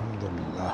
الحمدللہ.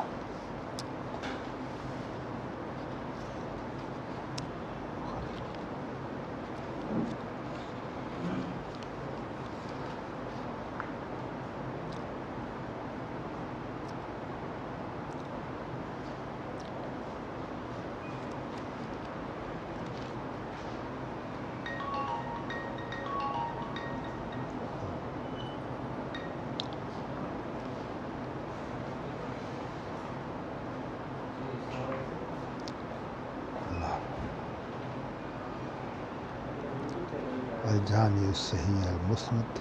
الجامع الصحیح المسند،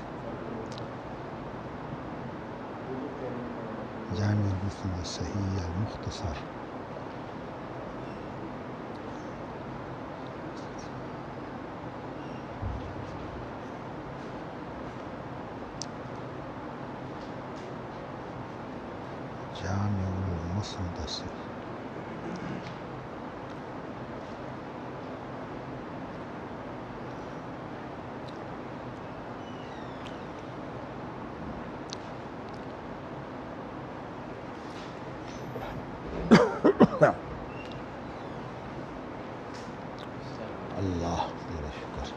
جامع المسند الصحیح المختصر. جامع المسند الصحیح. اللہ تیرا شکر.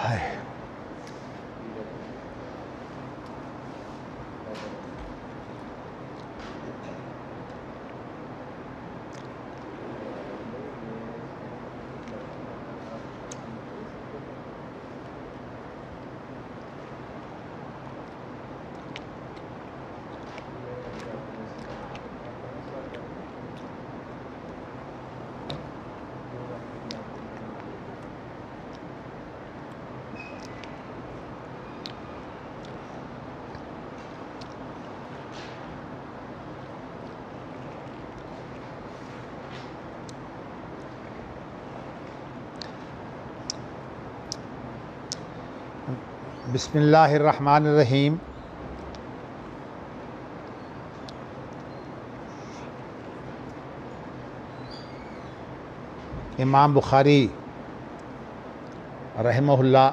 ہائے بسم اللہ الرحمن الرحیم. امام بخاری رحمہ اللہ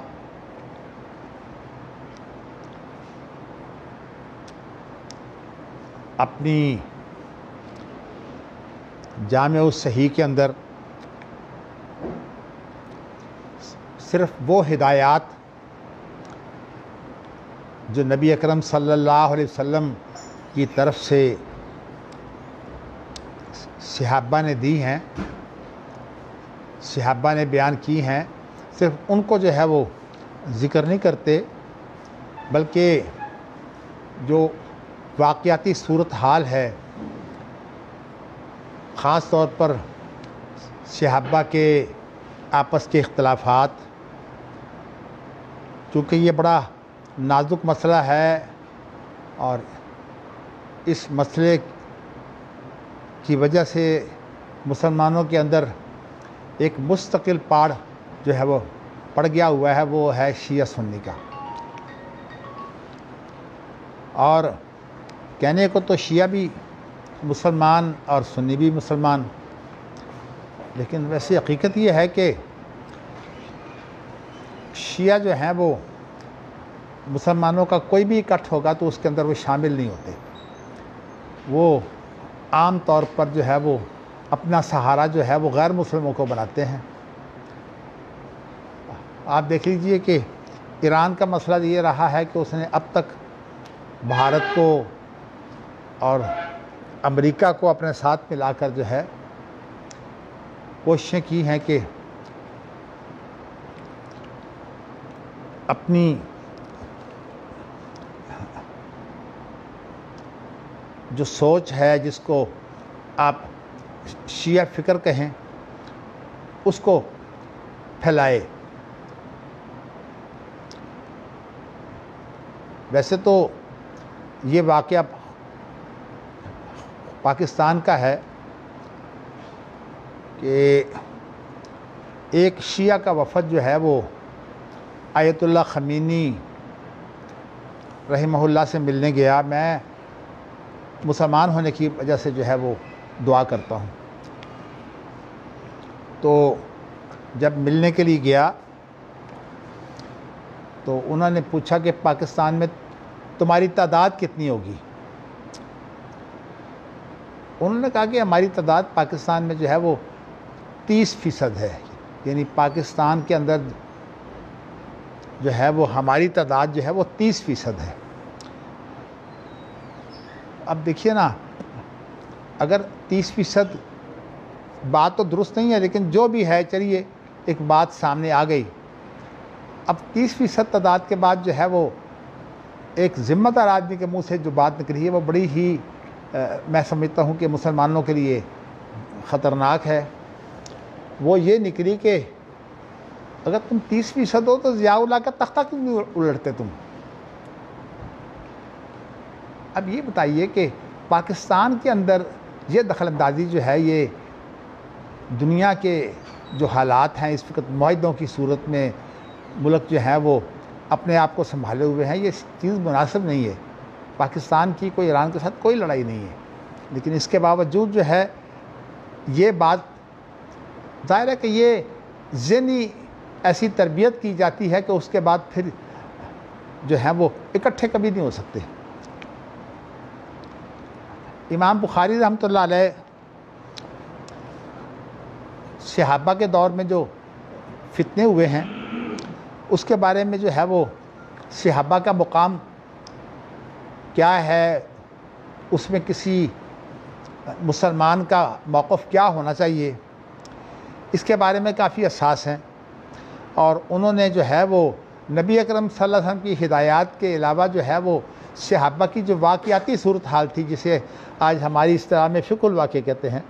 اپنی جامع الصحیح کے اندر صرف وہ ہدایات جو نبی اکرم صلی اللہ علیہ وسلم کی طرف سے صحابہ نے دی ہیں، صحابہ نے بیان کی ہیں، صرف ان کو جو ہے وہ ذکر نہیں کرتے، بلکہ جو واقعاتی صورتحال ہے، خاص طور پر صحابہ کے آپس کے اختلافات، چونکہ یہ بڑا نازک مسئلہ ہے اور اس مسئلے کی وجہ سے مسلمانوں کے اندر ایک مستقل پاڑ جو ہے وہ پڑ گیا ہوا ہے، وہ ہے شیعہ سنی کا. اور کہنے کو تو شیعہ بھی مسلمان اور سنی بھی مسلمان، لیکن ویسے حقیقت یہ ہے کہ شیعہ جو ہیں وہ مسلمانوں کا کوئی بھی اکٹھ ہوگا تو اس کے اندر وہ شامل نہیں ہوتے. وہ عام طور پر جو ہے وہ اپنا سہارا جو ہے وہ غیر مسلموں کو بناتے ہیں. آپ دیکھ لیجئے کہ ایران کا مسئلہ یہ رہا ہے کہ اس نے اب تک بھارت کو اور امریکہ کو اپنے ساتھ ملا کر جو ہے کوششیں کی ہیں کہ اپنی جو سوچ ہے، جس کو آپ شیعہ فکر کہیں، اس کو پھیلائے۔ ویسے تو یہ واقعہ پاکستان کا ہے کہ ایک شیعہ کا وفد جو ہے وہ آیت اللہ خمینی رحمہ اللہ سے ملنے گیا۔ میں مسلمان ہونے کی وجہ سے جو ہے وہ دعا کرتا ہوں۔ تو جب ملنے کے لیے گیا تو انہوں نے پوچھا کہ پاکستان میں تمہاری تعداد کتنی ہوگی؟ انہوں نے کہا کہ ہماری تعداد پاکستان میں جو ہے وہ 30% ہے، یعنی پاکستان کے اندر جو ہے وہ ہماری تعداد جو ہے وہ 30% ہے۔ اب دیکھیے نا، اگر 30% بات تو درست نہیں ہے، لیکن جو بھی ہے چلیے ایک بات سامنے آ گئی۔ اب 30% تعداد کے بعد جو ہے وہ ایک ذمہ دار آدمی کے منہ سے جو بات نکلی ہے وہ بڑی ہی میں سمجھتا ہوں کہ مسلمانوں کے لیے خطرناک ہے۔ وہ یہ نکلی کہ اگر تم 30% ہو تو ضیاء اللہ کا تختہ کیوں نہیں الٹتے تم؟ اب یہ بتائیے کہ پاکستان کے اندر یہ دخل اندازی جو ہے، یہ دنیا کے جو حالات ہیں اس وقت معاہدوں کی صورت میں ملک جو ہے وہ اپنے آپ کو سنبھالے ہوئے ہیں، یہ چیز مناسب نہیں ہے۔ پاکستان کی کوئی ایران کے ساتھ کوئی لڑائی نہیں ہے، لیکن اس کے باوجود جو ہے یہ بات ظاہر ہے کہ یہ ذہنی ایسی تربیت کی جاتی ہے کہ اس کے بعد پھر جو ہے وہ اکٹھے کبھی نہیں ہو سکتے۔ امام بخاری رحمۃ اللہ علیہ صحابہ کے دور میں جو فتنے ہوئے ہیں اس کے بارے میں جو ہے وہ صحابہ کا مقام کیا ہے، اس میں کسی مسلمان کا موقف کیا ہونا چاہیے، اس کے بارے میں کافی حساس ہیں۔ اور انہوں نے جو ہے وہ نبی اکرم صلی اللہ علیہ وسلم کی ہدایات کے علاوہ جو ہے وہ صحابہ کی جو واقعاتی صورتحال تھی، جسے آج ہماری اصطلاح میں فقہ الواقع کہتے ہیں،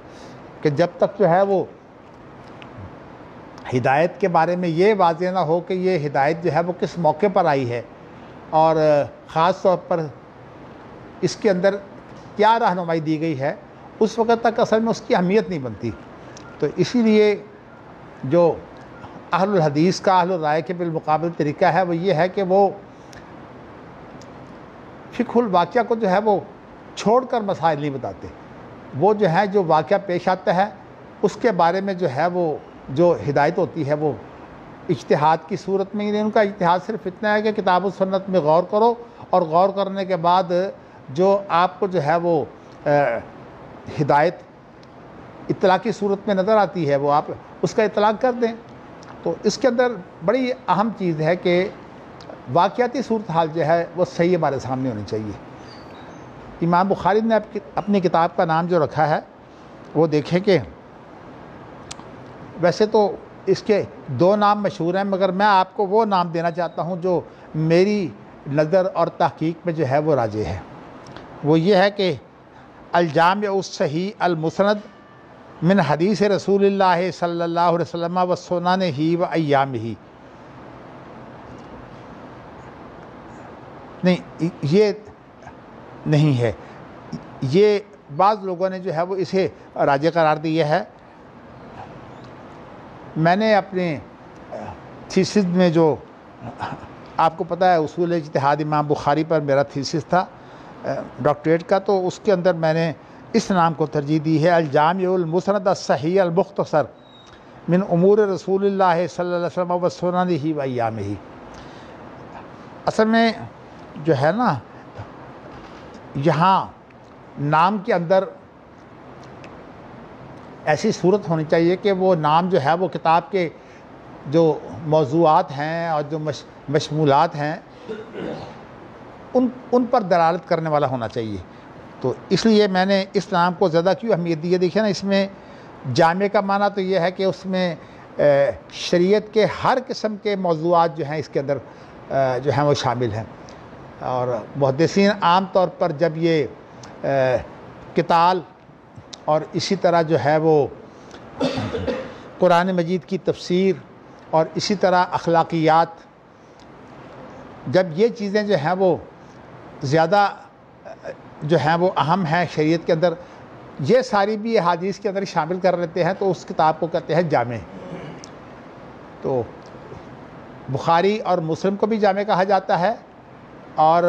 کہ جب تک جو ہے وہ ہدایت کے بارے میں یہ واضح نہ ہو کہ یہ ہدایت جو ہے وہ کس موقع پر آئی ہے اور خاص طور پر اس کے اندر کیا رہنمائی دی گئی ہے، اس وقت تک اصل میں اس کی اہمیت نہیں بنتی۔ تو اسی لیے جو اہل الحدیث کا، اہل الرائے کے بالمقابل طریقہ ہے وہ یہ ہے کہ وہ فقہ الواقعہ کو جو ہے وہ چھوڑ کر مسائل نہیں بتاتے۔ وہ جو ہے جو واقعہ پیش آتا ہے اس کے بارے میں جو ہے وہ جو ہدایت ہوتی ہے وہ اجتہاد کی صورت میں، یعنی ان کا اجتہاد صرف اتنا ہے کہ کتاب و سنت میں غور کرو، اور غور کرنے کے بعد جو آپ کو جو ہے وہ ہدایت اطلاع کی صورت میں نظر آتی ہے وہ آپ اس کا اطلاق کر دیں۔ تو اس کے اندر بڑی اہم چیز ہے کہ واقعاتی صورتحال جو ہے وہ صحیح ہمارے سامنے ہونی چاہیے۔ امام بخاری نے اپنی کتاب کا نام جو رکھا ہے وہ دیکھیں کہ ویسے تو اس کے 2 نام مشہور ہیں، مگر میں آپ کو وہ نام دینا چاہتا ہوں جو میری نظر اور تحقیق میں جو ہے وہ راجح ہے۔ وہ یہ ہے کہ الجامع الصحیح المسند من حدیث رسول اللہ صلی اللہ علیہ وسلم و سننہ و ایامہ۔ نہیں، یہ نہیں ہے، یہ بعض لوگوں نے جو ہے وہ اسے راجح قرار دیا ہے۔ میں نے اپنے تھیسس میں جو آپ کو پتہ ہے اصول اجتہاد امام بخاری پر میرا تھیسس تھا ڈاکٹریٹ کا، تو اس کے اندر میں نے اس نام کو ترجیح دی ہے، الجامع المسند الصحیح المختصر من امور رسول اللہ صلی اللہ علیہ وسلم و سننہ و ایامہ۔ اصل میں جو ہے نا یہاں نام کے اندر ایسی صورت ہونی چاہیے کہ وہ نام جو ہے وہ کتاب کے جو موضوعات ہیں اور جو مشمولات ہیں ان پر دلالت کرنے والا ہونا چاہیے۔ تو اس لیے میں نے اس نام کو زیادہ کیوں اہمیت دی ہے. دیکھیں نا، اس میں جامع کا معنی تو یہ ہے کہ اس میں شریعت کے ہر قسم کے موضوعات جو ہیں اس کے اندر جو ہیں وہ شامل ہیں. اور محدثین عام طور پر جب یہ قتال اور اسی طرح جو ہے وہ قرآن مجید کی تفسیر اور اسی طرح اخلاقیات، جب یہ چیزیں جو ہیں وہ زیادہ جو ہیں وہ اہم ہیں شریعت کے اندر، یہ ساری بھی احادیث کے اندر شامل کر لیتے ہیں، تو اس کتاب کو کہتے ہیں جامع. تو بخاری اور مسلم کو بھی جامع کہا جاتا ہے، اور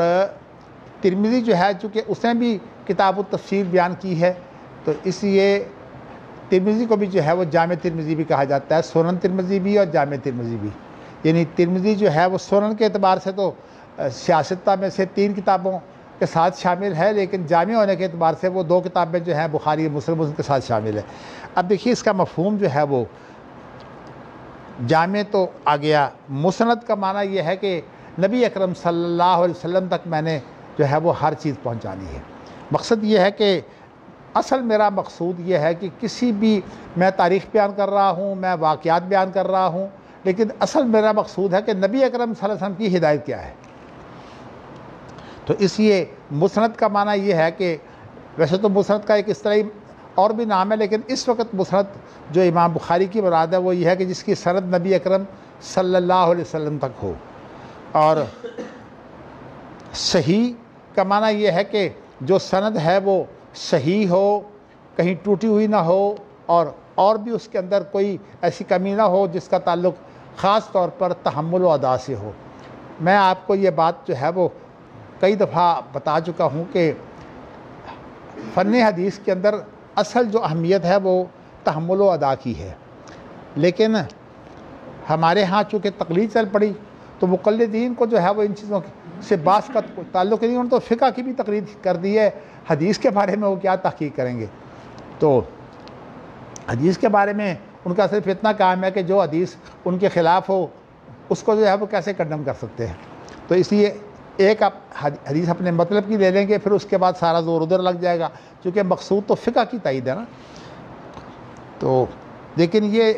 ترمذی جو ہے چونکہ اس نے بھی کتاب التفسیر بیان کی ہے، تو اس لیے ترمذی کو بھی جو ہے وہ جامع ترمذی بھی کہا جاتا ہے، سنن ترمذی بھی اور جامع ترمذی بھی. یعنی ترمذی جو ہے وہ سنن کے اعتبار سے تو سیاستہ میں سے 3 کتابوں کے ساتھ شامل ہے، لیکن جامع ہونے کے اعتبار سے وہ 2 کتابیں جو ہیں بخاری اور مسلم کے ساتھ شامل ہے. اب دیکھیے اس کا مفہوم جو ہے وہ جامع تو آ گیا. مسند کا معنی یہ ہے کہ نبی اکرم صلی اللہ علیہ وسلم تک میں نے جو ہے وہ ہر چیز پہنچانی ہے. مقصد یہ ہے کہ اصل میرا مقصود یہ ہے کہ کسی بھی، میں تاریخ بیان کر رہا ہوں، میں واقعات بیان کر رہا ہوں، لیکن اصل میرا مقصود ہے کہ نبی اکرم صلی اللہ علیہ وسلم کی ہدایت کیا ہے. تو اس لیے مسند کا معنی یہ ہے کہ ویسے تو مسند کا ایک اصطلاحی اور بھی نام ہے، لیکن اس وقت مسند جو امام بخاری کی مراد ہے وہ یہ ہے کہ جس کی سند نبی اکرم صلی اللہ علیہ وسلم تک ہو. اور صحیح کا معنی یہ ہے کہ جو سند ہے وہ صحیح ہو، کہیں ٹوٹی ہوئی نہ ہو، اور بھی اس کے اندر کوئی ایسی کمی نہ ہو جس کا تعلق خاص طور پر تحمل و ادا سے ہو. میں آپ کو یہ بات جو ہے وہ کئی دفعہ بتا چکا ہوں کہ فن حدیث کے اندر اصل جو اہمیت ہے وہ تحمل و ادا کی ہے، لیکن ہمارے ہاں چونکہ تقلید چل پڑی تو مقلدین کو جو ہے وہ ان چیزوں سے باس کا تعلق نہیں. انہوں نے تو فقہ کی بھی تقلید کر دی ہے، حدیث کے بارے میں وہ کیا تحقیق کریں گے. تو حدیث کے بارے میں ان کا صرف اتنا کام ہے کہ جو حدیث ان کے خلاف ہو اس کو جو ہے وہ کیسے کنڈم کر سکتے ہیں. تو اس لیے ایک آپ حدیث اپنے مطلب کی لے لیں گے، پھر اس کے بعد سارا زور ادھر لگ جائے گا، چونکہ مقصود تو فقہ کی تائید ہے نا. تو لیکن یہ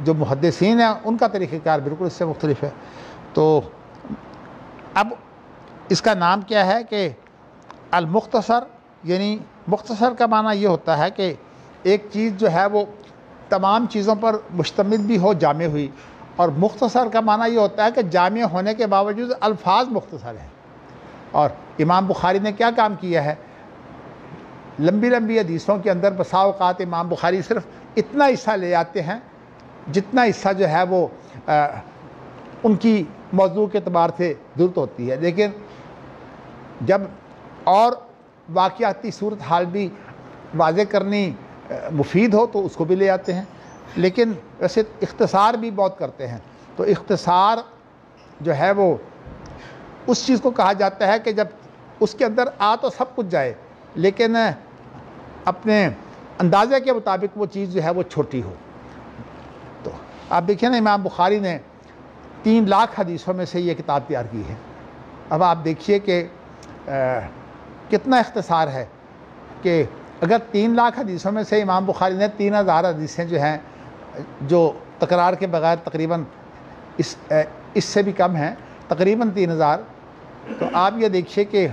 جو محدثین ہیں ان کا طریقہ کار بالکل اس سے مختلف ہے. تو اب اس کا نام کیا ہے کہ المختصر، یعنی مختصر کا معنی یہ ہوتا ہے کہ ایک چیز جو ہے وہ تمام چیزوں پر مشتمل بھی ہو، جامع ہوئی. اور مختصر کا معنی یہ ہوتا ہے کہ جامع ہونے کے باوجود الفاظ مختصر ہیں. اور امام بخاری نے کیا کام کیا ہے، لمبی لمبی حدیثوں کے اندر بسا اوقات امام بخاری صرف اتنا حصہ لے آتے ہیں جتنا حصہ جو ہے وہ ان کی موضوع کے اعتبار سے ضرورت ہوتی ہے، لیکن جب اور واقعاتی صورتحال بھی واضح کرنی مفید ہو تو اس کو بھی لے آتے ہیں. لیکن ویسے اختصار بھی بہت کرتے ہیں. تو اختصار جو ہے وہ اس چیز کو کہا جاتا ہے کہ جب اس کے اندر آ تو سب کچھ جائے لیکن اپنے اندازے کے مطابق وہ چیز جو ہے وہ چھوٹی ہو. تو آپ دیکھیں نا، امام بخاری نے 3 لاکھ حدیثوں میں سے یہ کتاب تیار کی ہے. اب آپ دیکھیے کہ کتنا اختصار ہے کہ اگر 3 لاکھ حدیثوں میں سے امام بخاری نے 3000 حدیثیں جو ہیں جو تکرار کے بغیر تقریباً اس سے بھی کم ہیں، تقریباً 3000، تو آپ یہ دیکھیے کہ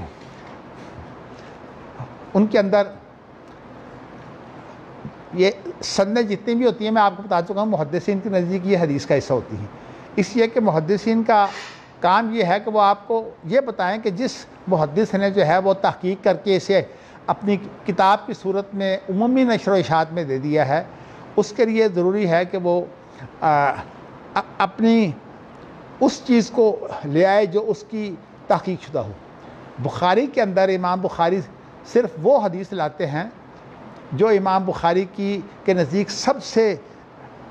ان کے اندر یہ سندیں جتنی بھی ہوتی ہیں، میں آپ کو بتا چکا ہوں محدثین کے نزدیک یہ حدیث کا حصہ ہوتی ہیں. اس لیے کہ محدثین کا کام یہ ہے کہ وہ آپ کو یہ بتائیں کہ جس محدث نے جو ہے وہ تحقیق کر کے اسے اپنی کتاب کی صورت میں عمومی نشر و اشاعت میں دے دیا ہے، اس کے لیے ضروری ہے کہ وہ اپنی اس چیز کو لے آئے جو اس کی تحقیق شدہ ہو. بخاری کے اندر امام بخاری صرف وہ حدیث لاتے ہیں جو امام بخاری کے نزدیک سب سے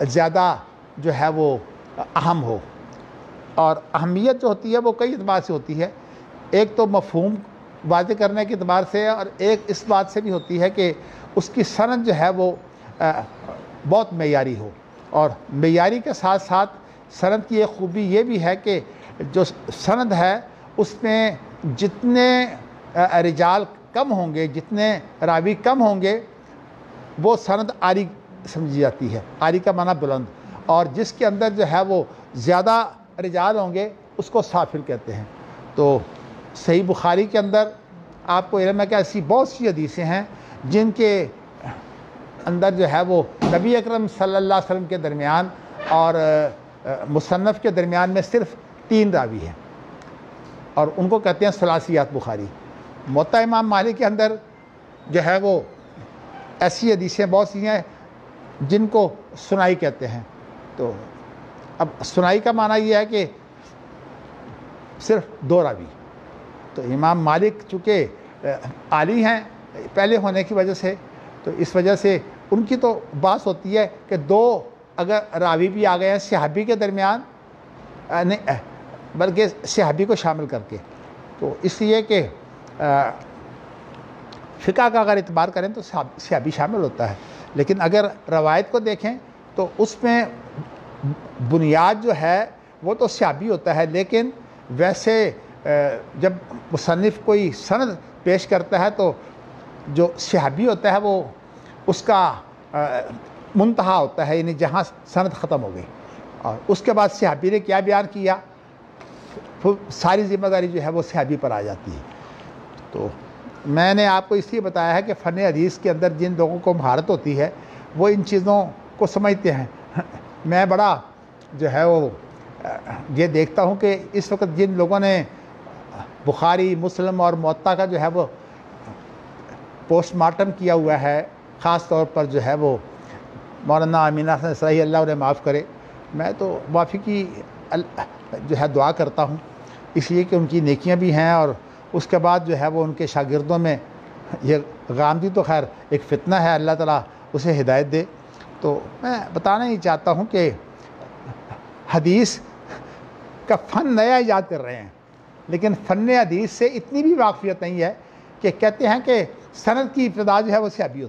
زیادہ جو ہے وہ اہم ہو. اور اہمیت جو ہوتی ہے وہ کئی اعتبار سے ہوتی ہے. ایک تو مفہوم واضح کرنے کے اعتبار سے، اور ایک اس بات سے بھی ہوتی ہے کہ اس کی سند جو ہے وہ بہت معیاری ہو. اور معیاری کے ساتھ ساتھ سند کی ایک خوبی یہ بھی ہے کہ جو سند ہے اس میں جتنے رجال کم ہوں گے، جتنے راوی کم ہوں گے وہ سند عالی سمجھی جاتی ہے۔ عالی کا معنی بلند، اور جس کے اندر جو ہے وہ زیادہ رجال ہوں گے اس کو سافل کہتے ہیں۔ تو صحیح بخاری کے اندر آپ کو علم ہے کہ ایسی بہت سی حدیثیں ہیں جن کے اندر جو ہے وہ نبی اکرم صلی اللہ علیہ وسلم کے درمیان اور مصنف کے درمیان میں صرف 3 راوی ہیں، اور ان کو کہتے ہیں ثلاثیات بخاری۔ موطا امام مالک کے اندر جو ہے وہ ایسی حدیثیں بہت سی ہیں جن کو سنائی کہتے ہیں۔ تو اب سنائی کا معنی یہ ہے کہ صرف 2 راوی۔ تو امام مالک چونکہ عالی ہیں پہلے ہونے کی وجہ سے، تو اس وجہ سے ان کی تو بات ہوتی ہے کہ 2 اگر راوی بھی آ گئے ہیں صحابی کے درمیان، نہیں بلکہ صحابی کو شامل کر کے، تو اس لیے کہ فقہ کا اگر اعتبار کریں تو صحابی شامل ہوتا ہے، لیکن اگر روایت کو دیکھیں تو اس میں بنیاد جو ہے وہ تو صحابی ہوتا ہے، لیکن ویسے جب مصنف کوئی سند پیش کرتا ہے تو جو صحابی ہوتا ہے وہ اس کا منتہا ہوتا ہے، یعنی جہاں سند ختم ہو گئی، اور اس کے بعد صحابی نے کیا بیان کیا ساری ذمہ داری جو ہے وہ صحابی پر آ جاتی ہے۔ تو میں نے آپ کو اس لیے بتایا ہے کہ فن حدیث کے اندر جن لوگوں کو مہارت ہوتی ہے وہ ان چیزوں کو سمجھتے ہیں۔ میں بڑا جو ہے وہ یہ دیکھتا ہوں کہ اس وقت جن لوگوں نے بخاری، مسلم اور موطا کا جو ہے وہ پوسٹ مارٹم کیا ہوا ہے، خاص طور پر جو ہے وہ مولانا امین حسن اصلاحی، اللہ انہیں معاف کرے، میں تو معافی کی جو ہے دعا کرتا ہوں، اس لیے کہ ان کی نیکیاں بھی ہیں، اور اس کے بعد جو ہے وہ ان کے شاگردوں میں یہ غامدی تو خیر ایک فتنہ ہے، اللہ تعالیٰ اسے ہدایت دے۔ تو میں بتانا ہی چاہتا ہوں کہ حدیث کا فن نیا ایجاد کر رہے ہیں، لیکن فن حدیث سے اتنی بھی واقفیت نہیں ہے کہ کہتے ہیں کہ سند کی ابتدا جو ہے وہ صحابی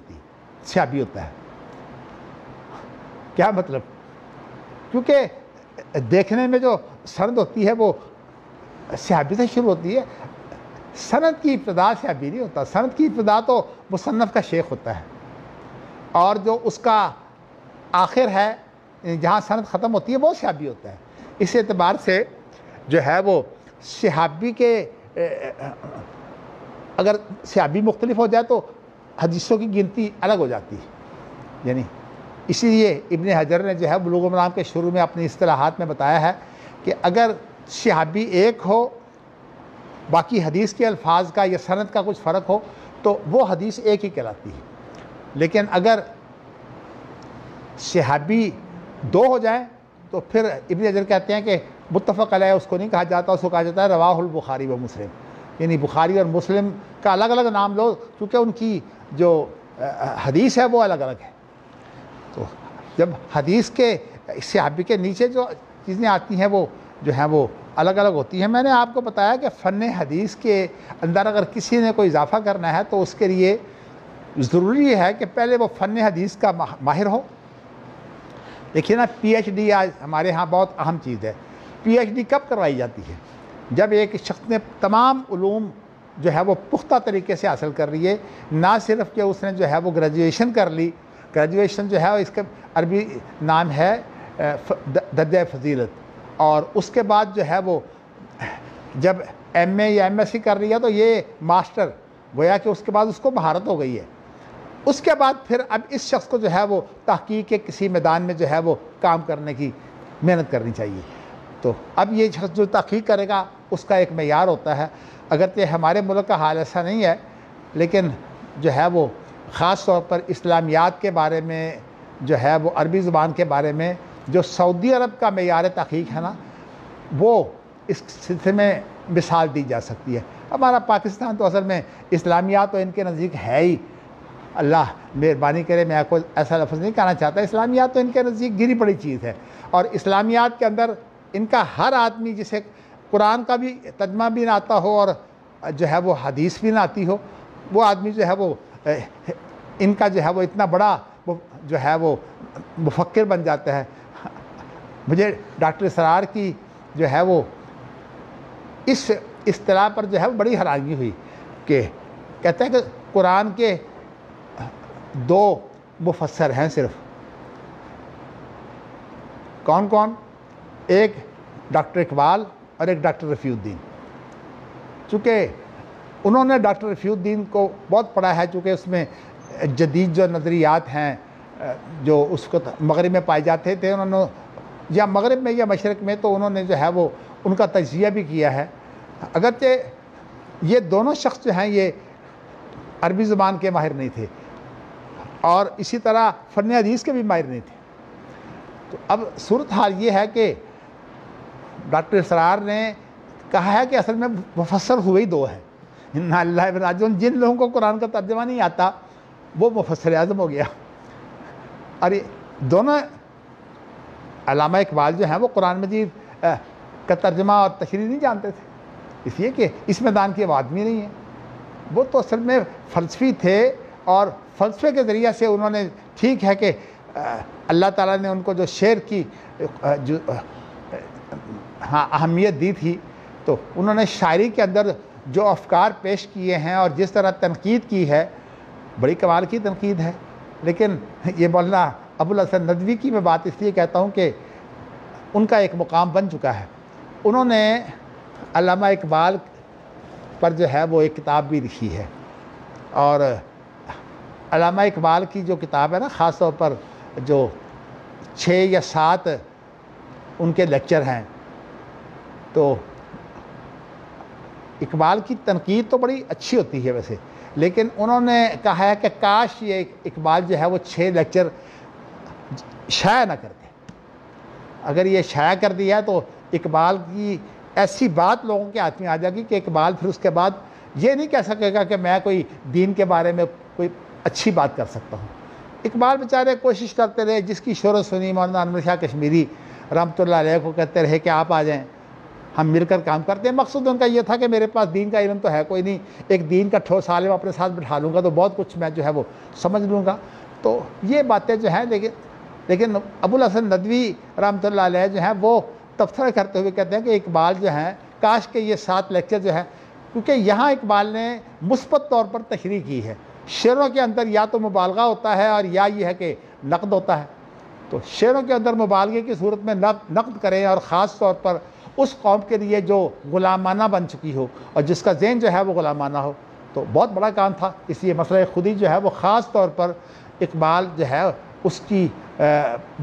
ہوتا ہے۔ کیا مطلب؟ کیونکہ دیکھنے میں جو سند ہوتی ہے وہ صحابی سے شروع ہوتی ہے، سند کی ابتدا صحابی نہیں ہوتا، سند کی ابتدا تو مصنف کا شیخ ہوتا ہے، اور جو اس کا آخر ہے جہاں سند ختم ہوتی ہے وہ صحابی ہوتا ہے۔ اس اعتبار سے جو ہے وہ صحابی کے اگر صحابی مختلف ہو جائے تو حدیثوں کی گنتی الگ ہو جاتی ہے، یعنی اسی لیے ابن حجر نے جو ہے بلوغ المرام کے شروع میں اپنی اصطلاحات میں بتایا ہے کہ اگر صحابی ایک ہو، باقی حدیث کے الفاظ کا یا سند کا کچھ فرق ہو تو وہ حدیث ایک ہی کہلاتی ہے، لیکن اگر صحابی 2 ہو جائیں تو پھر ابن حجر کہتے ہیں کہ متفق علیہ اس کو نہیں کہا جاتا، اس کو کہا جاتا ہے رواہ البخاری و مسلم، یعنی بخاری اور مسلم کا الگ الگ نام لو کیونکہ ان کی جو حدیث ہے وہ الگ الگ ہے۔ تو جب حدیث کے صحابی کے نیچے جو چیزیں آتی ہیں وہ جو ہیں وہ الگ الگ ہوتی ہیں۔ میں نے آپ کو بتایا کہ فن حدیث کے اندر اگر کسی نے کوئی اضافہ کرنا ہے تو اس کے لیے ضروری ہے کہ پہلے وہ فن حدیث کا ماہر ہو۔ دیکھیے نا، پی ایچ ڈی آج ہمارے ہاں بہت اہم چیز ہے۔ پی ایچ ڈی کب کروائی جاتی ہے؟ جب ایک شخص نے تمام علوم جو ہے وہ پختہ طریقے سے حاصل کر لی ہے، نہ صرف کہ اس نے جو ہے وہ گریجویشن کر لی، گریجویشن جو ہے اس کا عربی نام ہے درجہ فضیلت، اور اس کے بعد جو ہے وہ جب ایم اے یا ایم ایس سی کر لیا تو یہ ماسٹر، گویا کہ اس کے بعد اس کو مہارت ہو گئی ہے۔ اس کے بعد پھر اب اس شخص کو جو ہے وہ تحقیق کے کسی میدان میں جو ہے وہ کام کرنے کی محنت کرنی چاہیے۔ تو اب یہ شخص جو تحقیق کرے گا اس کا ایک معیار ہوتا ہے، اگرچہ ہمارے ملک کا حال ایسا نہیں ہے، لیکن جو ہے وہ خاص طور پر اسلامیات کے بارے میں جو ہے وہ عربی زبان کے بارے میں جو سعودی عرب کا معیار تحقیق ہے نا، وہ اس سلسلے میں مثال دی جا سکتی ہے۔ ہمارا پاکستان تو اصل میں اسلامیات تو ان کے نزدیک ہے ہی، اللہ مہربانی کرے میں آپ کو ایسا لفظ نہیں کہنا چاہتا، اسلامیات تو ان کے نزدیک گری پڑی چیز ہے، اور اسلامیات کے اندر ان کا ہر آدمی جسے قرآن کا بھی ترجمہ بھی نہ آتا ہو اور جو ہے وہ حدیث بھی نہ آتی ہو، وہ آدمی جو ہے وہ ان کا جو ہے وہ اتنا بڑا جو ہے وہ مفکر بن جاتا ہے۔ مجھے ڈاکٹر اسرار کی جو ہے وہ اس اصطلاح پر جو ہے وہ بڑی حیرانگی ہوئی کہ کہتے ہیں کہ قرآن کے 2 مفسر ہیں صرف. کون کون؟ ایک ڈاکٹر اقبال اور ایک ڈاکٹر رفیع الدین. چونکہ انہوں نے ڈاکٹر رفیع الدین کو بہت پڑھا ہے، چونکہ اس میں جدید جو نظریات ہیں جو اس کو مغرب میں پائے جاتے تھے، انہوں نے یا مغرب میں یا مشرق میں، تو انہوں نے جو ہے وہ ان کا تجزیہ بھی کیا ہے. اگرچہ یہ دونوں شخص جو ہیں یہ عربی زبان کے ماہر نہیں تھے اور اسی طرح فن حدیث کے بھی ماہر نہیں تھے. تو اب صورتحال یہ ہے کہ ڈاکٹر اسرار نے کہا ہے کہ اصل میں مفسر ہوئے ہی 2 ہیں. انا اللہ و انا راجعون. جن لوگوں کو قرآن کا ترجمہ نہیں آتا وہ مفسر اعظم ہو گیا. اور یہ دونوں علامہ اقبال جو ہیں وہ قرآن مجید کا ترجمہ اور تشریح نہیں جانتے تھے، اس لیے کہ اس میدان کے وہ آدمی نہیں ہیں. وہ تو اصل میں فلسفی تھے اور فلسفے کے ذریعے سے انہوں نے، ٹھیک ہے کہ اللہ تعالیٰ نے ان کو جو شعر کی جو اہمیت دی تھی، تو انہوں نے شاعری کے اندر جو افکار پیش کیے ہیں اور جس طرح تنقید کی ہے، بڑی کمال کی تنقید ہے. لیکن یہ مولانا ابوالحسن ندوی کی میں بات اس لیے کہتا ہوں کہ ان کا ایک مقام بن چکا ہے. انہوں نے علامہ اقبال پر جو ہے وہ ایک کتاب بھی لکھی ہے، اور علامہ اقبال کی جو کتاب ہے نا، خاص طور پر جو 6 یا 7 ان کے لیکچر ہیں، تو اقبال کی تنقید تو بڑی اچھی ہوتی ہے ویسے، لیکن انہوں نے کہا ہے کہ کاش یہ اقبال جو ہے وہ 6 لیکچر شائع نہ کرتے. اگر یہ شائع کر دیا تو اقبال کی ایسی بات لوگوں کے ہاتھ میں آ جائے گی کہ اقبال پھر اس کے بعد یہ نہیں کہہ سکے گا کہ میں کوئی دین کے بارے میں کوئی اچھی بات کر سکتا ہوں. اقبال بیچارے کوشش کرتے رہے، جس کی شہرت سنی مولانا انور شاہ کشمیری رحمۃ اللہ علیہ کو کہتے رہے کہ آپ آ جائیں، ہم مل کر کام کرتے ہیں. مقصد ان کا یہ تھا کہ میرے پاس دین کا علم تو ہے کوئی نہیں، ایک دین کا ٹھوس عالم اپنے ساتھ بٹھا لوں گا تو بہت کچھ میں جو ہے وہ سمجھ لوں گا. تو یہ باتیں جو ہیں، لیکن ابوالحسن ندوی رحمۃ اللہ علیہ جو ہیں وہ تبصرہ کرتے ہوئے کہتے ہیں کہ اقبال جو ہیں، کاش کہ یہ 7 لیکچر جو ہیں، کیونکہ یہاں اقبال نے مثبت طور پر تشریح کی ہے. شعروں کے اندر یا تو مبالغہ ہوتا ہے اور یا یہ ہے کہ نقد ہوتا ہے. تو شعروں کے اندر مبالغے کی صورت میں نقد کریں، اور خاص طور پر اس قوم کے لیے جو غلامانہ بن چکی ہو اور جس کا ذہن جو ہے وہ غلامانہ ہو، تو بہت بڑا کام تھا. اس لیے مسئلہ خودی جو ہے وہ خاص طور پر اقبال جو ہے اس کی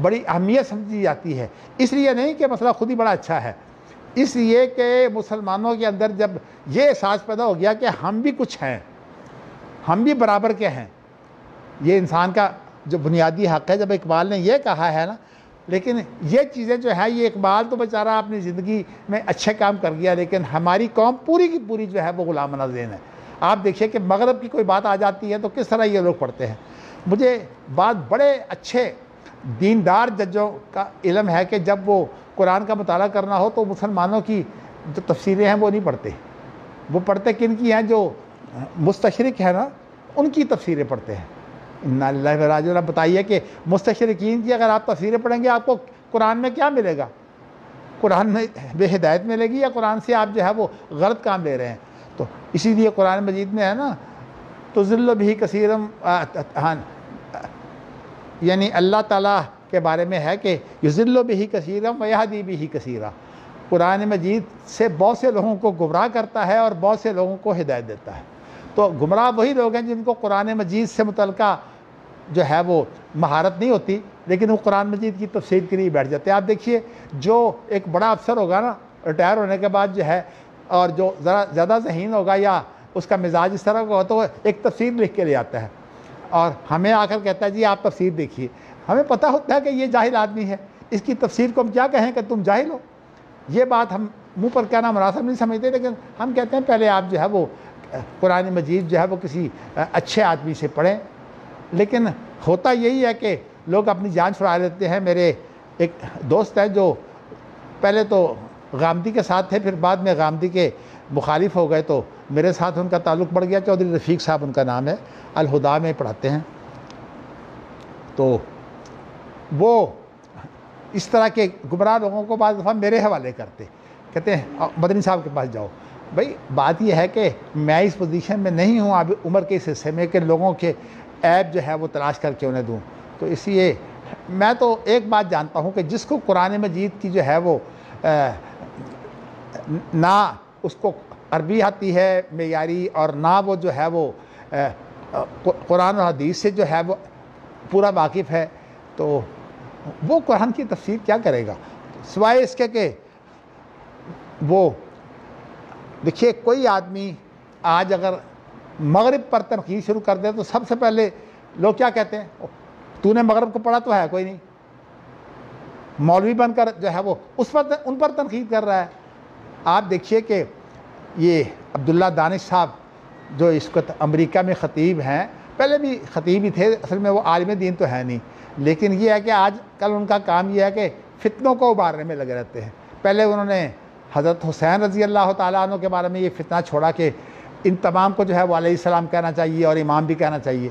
بڑی اہمیت سمجھی جاتی ہے. اس لیے نہیں کہ مسئلہ خود ہی بڑا اچھا ہے، اس لیے کہ مسلمانوں کے اندر جب یہ احساس پیدا ہو گیا کہ ہم بھی کچھ ہیں، ہم بھی برابر کے ہیں. یہ انسان کا جو بنیادی حق ہے. جب اقبال نے یہ کہا ہے نا، لیکن یہ چیزیں جو ہے، یہ اقبال تو بیچارہ اپنی زندگی میں اچھے کام کر گیا، لیکن ہماری قوم پوری کی پوری جو ہے وہ غلامانہ ذہن ہے. آپ دیکھیے کہ مغرب کی کوئی بات آ جاتی ہے تو کس طرح یہ لوگ پڑھتے ہیں. مجھے بات بڑے اچھے دیندار ججوں کا علم ہے کہ جب وہ قرآن کا مطالعہ کرنا ہو تو مسلمانوں کی جو تفسیریں ہیں وہ نہیں پڑھتے. وہ پڑھتے کن کی ہیں؟ جو مستشرق ہیں نا، ان کی تفسیریں پڑھتے ہیں. انا اللہ و راجعون. اب بتائیے کہ مستشرقین کی اگر آپ تفسیریں پڑھیں گے، آپ کو قرآن میں کیا ملے گا؟ قرآن میں بے ہدایت ملے گی، یا قرآن سے آپ جو ہے وہ غلط کام لے رہے ہیں؟ تو اسی لیے قرآن مجید میں ہے نا، تضل بہ کثیرا، یعنی اللہ تعالیٰ کے بارے میں ہے کہ یضل بہ کثیرا ویہدی بہ کثیرا. قرآن مجید سے بہت سے لوگوں کو گمراہ کرتا ہے اور بہت سے لوگوں کو ہدایت دیتا ہے. تو گمراہ وہی لوگ ہیں جن کو قرآن مجید سے متعلقہ جو ہے وہ مہارت نہیں ہوتی، لیکن وہ قرآن مجید کی تفسیر کے لیے بیٹھ جاتے ہیں. آپ دیکھیے، جو ایک بڑا افسر ہوگا نا ریٹائر ہونے کے بعد جو ہے، اور جو ذرا زیادہ ذہین ہوگا یا اس کا مزاج اس طرح کا ہو، تو وہ ایک تفسیر لکھ کے لے آتا ہے اور ہمیں آ کر کہتا ہے جی آپ تفسیر دیکھیے. ہمیں پتہ ہوتا ہے کہ یہ جاہل آدمی ہے، اس کی تفسیر کو ہم کیا کہیں کہ تم جاہل ہو. یہ بات ہم منہ پر کہنا مناسب نہیں سمجھتے، لیکن ہم کہتے ہیں پہلے آپ جو ہے وہ قرآن مجید جو ہے وہ کسی اچھے آدمی سے پڑھیں. لیکن ہوتا یہی ہے کہ لوگ اپنی جان چھڑا لیتے ہیں. میرے ایک دوست ہیں جو پہلے تو غامدی کے ساتھ تھے، پھر بعد میں غامدی کے مخالف ہو گئے، تو میرے ساتھ ان کا تعلق بڑھ گیا. چودھری رفیق صاحب ان کا نام ہے، الہدا میں پڑھاتے ہیں. تو وہ اس طرح کے گمراہ لوگوں کو بعض دفعہ میرے حوالے کرتے، کہتے ہیں مدنی صاحب کے پاس جاؤ. بھائی بات یہ ہے کہ میں اس پوزیشن میں نہیں ہوں اب عمر کے اس حصے میں کہ لوگوں کے عیب جو ہے وہ تلاش کر کے انہیں دوں. تو اس لیے میں تو ایک بات جانتا ہوں کہ جس کو قرآن مجید کی جو ہے وہ نہ اس کو عربی آتی ہے معیاری اور نہ وہ جو ہے وہ قرآن و حدیث سے جو ہے وہ پورا واقف ہے، تو وہ قرآن کی تفسیر کیا کرے گا سوائے اس کے کہ وہ دیکھیے کوئی آدمی آج اگر مغرب پر تنقید شروع کر دے تو سب سے پہلے لوگ کیا کہتے ہیں، تو نے مغرب کو پڑھا تو ہے کوئی نہیں، مولوی بن کر جو ہے وہ ان پر تنقید کر رہا ہے. آپ دیکھیے کہ یہ عبداللہ دانش صاحب جو اس وقت امریکہ میں خطیب ہیں، پہلے بھی خطیب ہی تھے، اصل میں وہ عالم دین تو ہے نہیں، لیکن یہ ہے کہ آج کل ان کا کام یہ ہے کہ فتنوں کو ابارنے میں لگے رہتے ہیں. پہلے انہوں نے حضرت حسین رضی اللہ تعالیٰ عنہ کے بارے میں یہ فتنہ چھوڑا کہ ان تمام کو جو ہے وہ علیہ السلام کہنا چاہیے اور امام بھی کہنا چاہیے.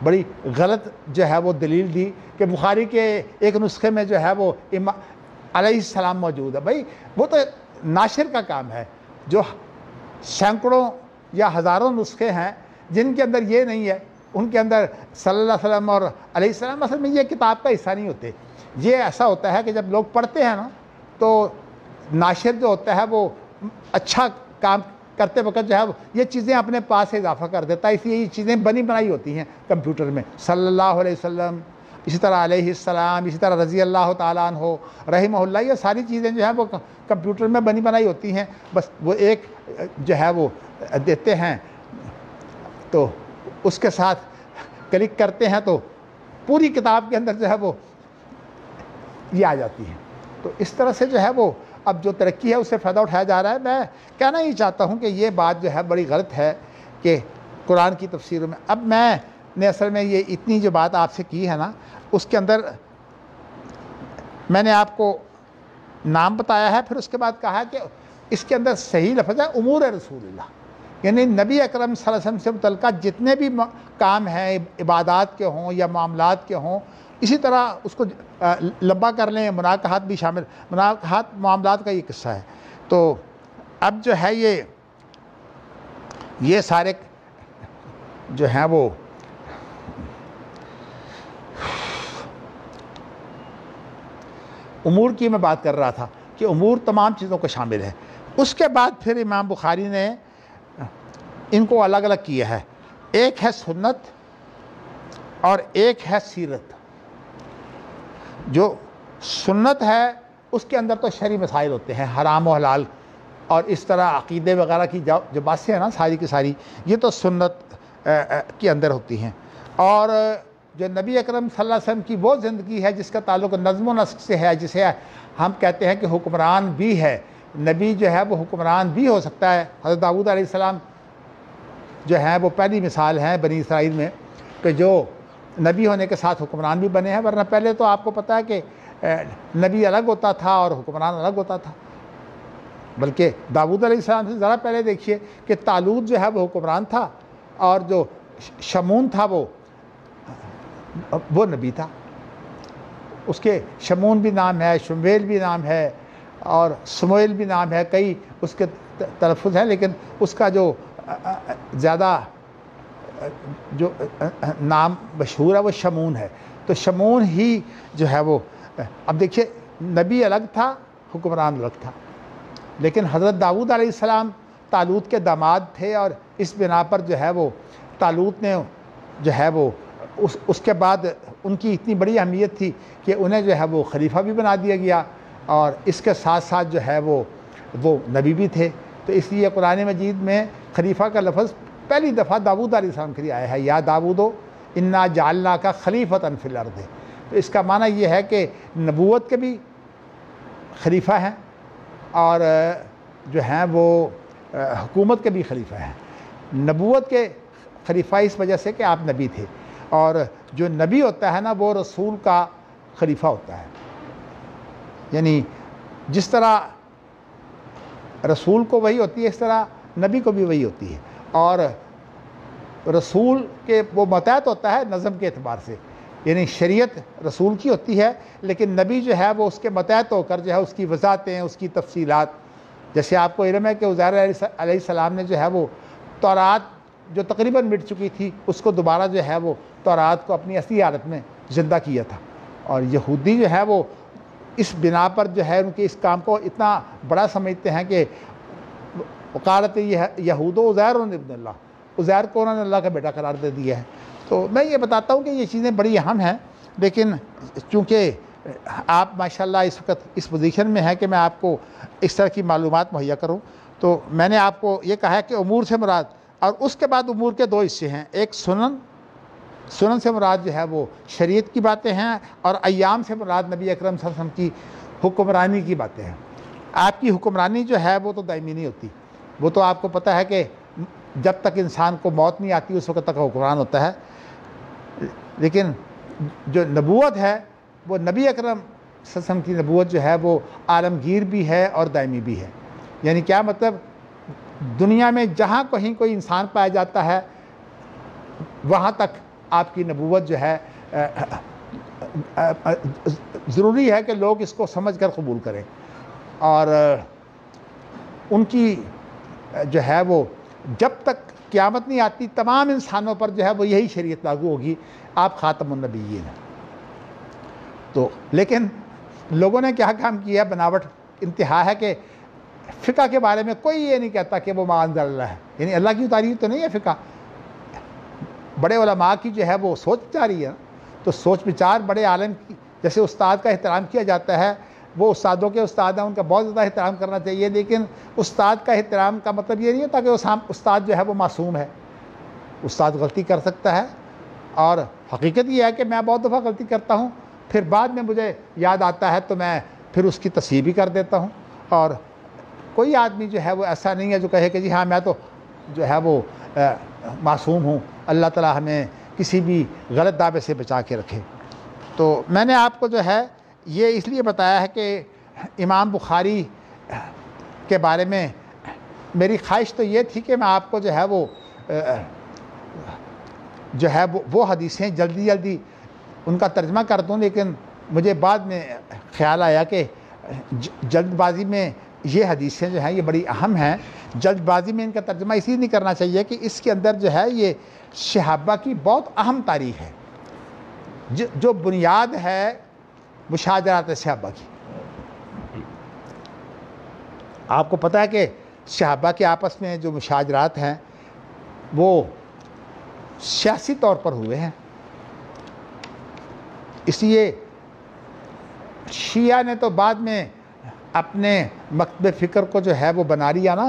بڑی غلط جو ہے وہ دلیل دی کہ بخاری کے ایک نسخے میں جو ہے وہ علیہ السلام موجود ہے. بھائی وہ تو ناشر کا کام ہے، جو سینکڑوں یا ہزاروں نسخے ہیں جن کے اندر یہ نہیں ہے، ان کے اندر صلی اللہ علیہ وسلم اور علیہ السلام اصل میں یہ کتاب کا حصہ نہیں ہوتے. یہ ایسا ہوتا ہے کہ جب لوگ پڑھتے ہیں نا تو ناشر جو ہوتا ہے وہ اچھا کام کرتے وقت جو ہے یہ چیزیں اپنے پاس سے اضافہ کر دیتا ہے، اس لیے یہ چیزیں بنی بنائی ہوتی ہیں کمپیوٹر میں. صلی اللہ علیہ وسلم، اسی طرح علیہ السلام، اسی طرح رضی اللہ تعالیٰ عنہ، رحمہ اللہ، یہ ساری چیزیں جو ہیں وہ کمپیوٹر میں بنی بنائی ہوتی ہیں. بس وہ ایک جو ہے وہ دیتے ہیں تو اس کے ساتھ کلک کرتے ہیں تو پوری کتاب کے اندر جو ہے وہ یہ آ جاتی ہے. تو اس طرح سے جو ہے وہ اب جو ترقی ہے اس سے فائدہ اٹھایا جا رہا ہے. میں کہنا ہی چاہتا ہوں کہ یہ بات جو ہے بڑی غلط ہے کہ قرآن کی تفسیروں میں، اب میں نے اصل میں یہ اتنی جو بات آپ سے کی ہے نا، اس کے اندر میں نے آپ کو نام بتایا ہے، پھر اس کے بعد کہا کہ اس کے اندر صحیح لفظ ہے امور رسول اللہ، یعنی نبی اکرم صلی اللہ علیہ وسلم سے متعلقہ جتنے بھی کام ہیں، عبادات کے ہوں یا معاملات کے ہوں. اسی طرح اس کو لمبا کر لیں، مناکحات بھی شامل، مناکحات معاملات کا یہ قصہ ہے. تو اب جو ہے یہ سارے جو ہیں وہ امور کی میں بات کر رہا تھا کہ امور تمام چیزوں کو شامل ہے. اس کے بعد پھر امام بخاری نے ان کو الگ الگ کیا ہے، ایک ہے سنت اور ایک ہے سیرت. جو سنت ہے اس کے اندر تو شرعی مسائل ہوتے ہیں، حرام و حلال اور اس طرح عقیدے وغیرہ کی جو باتیں ہیں نا ساری کی ساری، یہ تو سنت کے اندر ہوتی ہیں. اور جو نبی اکرم صلی اللہ علیہ وسلم کی وہ زندگی ہے جس کا تعلق نظم و نسق سے ہے، جسے ہم کہتے ہیں کہ حکمران بھی ہے، نبی جو ہے وہ حکمران بھی ہو سکتا ہے. حضرت داؤد علیہ السلام جو ہیں وہ پہلی مثال ہیں بنی اسرائیل میں کہ جو نبی ہونے کے ساتھ حکمران بھی بنے ہیں، ورنہ پہلے تو آپ کو پتہ ہے کہ نبی الگ ہوتا تھا اور حکمران الگ ہوتا تھا. بلکہ داؤد علیہ السلام سے ذرا پہلے دیکھیے کہ طالوت جو ہے وہ حکمران تھا اور جو شمون تھا وہ نبی تھا. اس کے شمون بھی نام ہے، شمویل بھی نام ہے اور سمویل بھی نام ہے، کئی اس کے تلفظ ہیں، لیکن اس کا جو زیادہ جو نام مشہور ہے وہ شمون ہے. تو شمون ہی جو ہے وہ، اب دیکھیے نبی الگ تھا، حکمران الگ تھا، لیکن حضرت داؤد علیہ السلام طالوت کے داماد تھے اور اس بنا پر جو ہے وہ طالوت نے جو ہے وہ اس کے بعد ان کی اتنی بڑی اہمیت تھی کہ انہیں جو ہے وہ خلیفہ بھی بنا دیا گیا اور اس کے ساتھ ساتھ جو ہے وہ نبی بھی تھے. تو اس لیے قرآن مجید میں خلیفہ کا لفظ پہلی دفعہ داؤد علیہ السلام کے لیے آیا ہے، یا داؤدو انا جعلناک خلیفۃ فی الارض. تو اس کا معنی یہ ہے کہ نبوت کے بھی خلیفہ ہیں اور جو ہیں وہ حکومت کے بھی خلیفہ ہیں. نبوت کے خلیفہ اس وجہ سے کہ آپ نبی تھے، اور جو نبی ہوتا ہے نا وہ رسول کا خلیفہ ہوتا ہے. یعنی جس طرح رسول کو وہی ہوتی ہے اس طرح نبی کو بھی وہی ہوتی ہے. اور رسول کے وہ ماتحت ہوتا ہے نظم کے اعتبار سے، یعنی شریعت رسول کی ہوتی ہے لیکن نبی جو ہے وہ اس کے ماتحت ہو کر جو ہے اس کی وضاحتیں، اس کی تفصیلات جیسے آپ کو علم ہے کہ عزیر علیہ السلام نے جو ہے وہ تورات جو تقریباً مٹ چکی تھی اس کو دوبارہ جو ہے وہ تورات کو اپنی اصلی حالت میں زندہ کیا تھا، اور یہودی جو ہے وہ اس بنا پر جو ہے ان کے اس کام کو اتنا بڑا سمجھتے ہیں کہ وقالت یہود عزیر ابن اللہ، عزیر کو انہوں نے اللہ کا بیٹا قرار دے دیا ہے۔ تو میں یہ بتاتا ہوں کہ یہ چیزیں بڑی اہم ہیں، لیکن چونکہ آپ ماشاءاللہ اس وقت اس پوزیشن میں ہیں کہ میں آپ کو اس طرح کی معلومات مہیا کروں، تو میں نے آپ کو یہ کہا ہے کہ امور سے مراد، اور اس کے بعد امور کے دو حصے ہیں، ایک سنن سے مراد جو ہے وہ شریعت کی باتیں ہیں، اور ایام سے مراد نبی اکرم صلی اللہ علیہ وسلم کی حکمرانی کی باتیں ہیں۔ آپ کی حکمرانی جو ہے وہ تو دائمی نہیں ہوتی، وہ تو آپ کو پتہ ہے کہ جب تک انسان کو موت نہیں آتی اس وقت تک حکمران ہوتا ہے، لیکن جو نبوت ہے وہ نبی اکرم صلی اللہ علیہ وسلم کی نبوت جو ہے وہ عالمگیر بھی ہے اور دائمی بھی ہے۔ یعنی کیا مطلب، دنیا میں جہاں کہیں کوئی انسان پایا جاتا ہے وہاں تک آپ کی نبوت جو ہے ضروری ہے کہ لوگ اس کو سمجھ کر قبول کریں، اور ان کی جو ہے وہ جب تک قیامت نہیں آتی تمام انسانوں پر جو ہے وہ یہی شریعت لاگو ہوگی، آپ خاتم النبیین ہیں۔ تو لیکن لوگوں نے کیا کام کیا، بناوٹ انتہا ہے کہ فقہ کے بارے میں کوئی یہ نہیں کہتا کہ وہ ما انزل اللہ ہے، یعنی اللہ کی اتاری تو نہیں ہے فقہ۔ بڑے علماء کی جو ہے وہ سوچ جاری ہے، تو سوچ بچار بڑے عالم کی، جیسے استاد کا احترام کیا جاتا ہے، وہ استادوں کے استاد ہیں ان کا بہت زیادہ احترام کرنا چاہیے، لیکن استاد کا احترام کا مطلب یہ نہیں ہوتا کہ استاد جو ہے وہ معصوم ہے، استاد غلطی کر سکتا ہے، اور حقیقت یہ ہے کہ میں بہت دفعہ غلطی کرتا ہوں، پھر بعد میں مجھے یاد آتا ہے تو میں پھر اس کی تصحیح بھی کر دیتا ہوں، اور کوئی آدمی جو ہے وہ ایسا نہیں ہے جو کہے کہ جی ہاں میں تو جو ہے وہ معصوم ہوں، اللہ تعالیٰ ہمیں کسی بھی غلط دعوے سے بچا کے رکھے۔ تو میں نے آپ کو جو ہے یہ اس لیے بتایا ہے کہ امام بخاری کے بارے میں میری خواہش تو یہ تھی کہ میں آپ کو جو ہے وہ حدیثیں جلدی ان کا ترجمہ کر دوں، لیکن مجھے بعد میں خیال آیا کہ جلد بازی میں یہ حدیثیں جو ہیں یہ بڑی اہم ہیں، جلد بازی میں ان کا ترجمہ اسی لیے نہیں کرنا چاہیے کہ اس کے اندر جو ہے یہ صحابہ کی بہت اہم تاریخ ہے، جو بنیاد ہے مشاجرات صحابہ کی۔ آپ کو پتہ ہے کہ صحابہ کے آپس میں جو مشاجرات ہیں وہ سیاسی طور پر ہوئے ہیں، اس لیے شیعہ نے تو بعد میں اپنے مکتب فکر کو جو ہے وہ بنا لیا نا،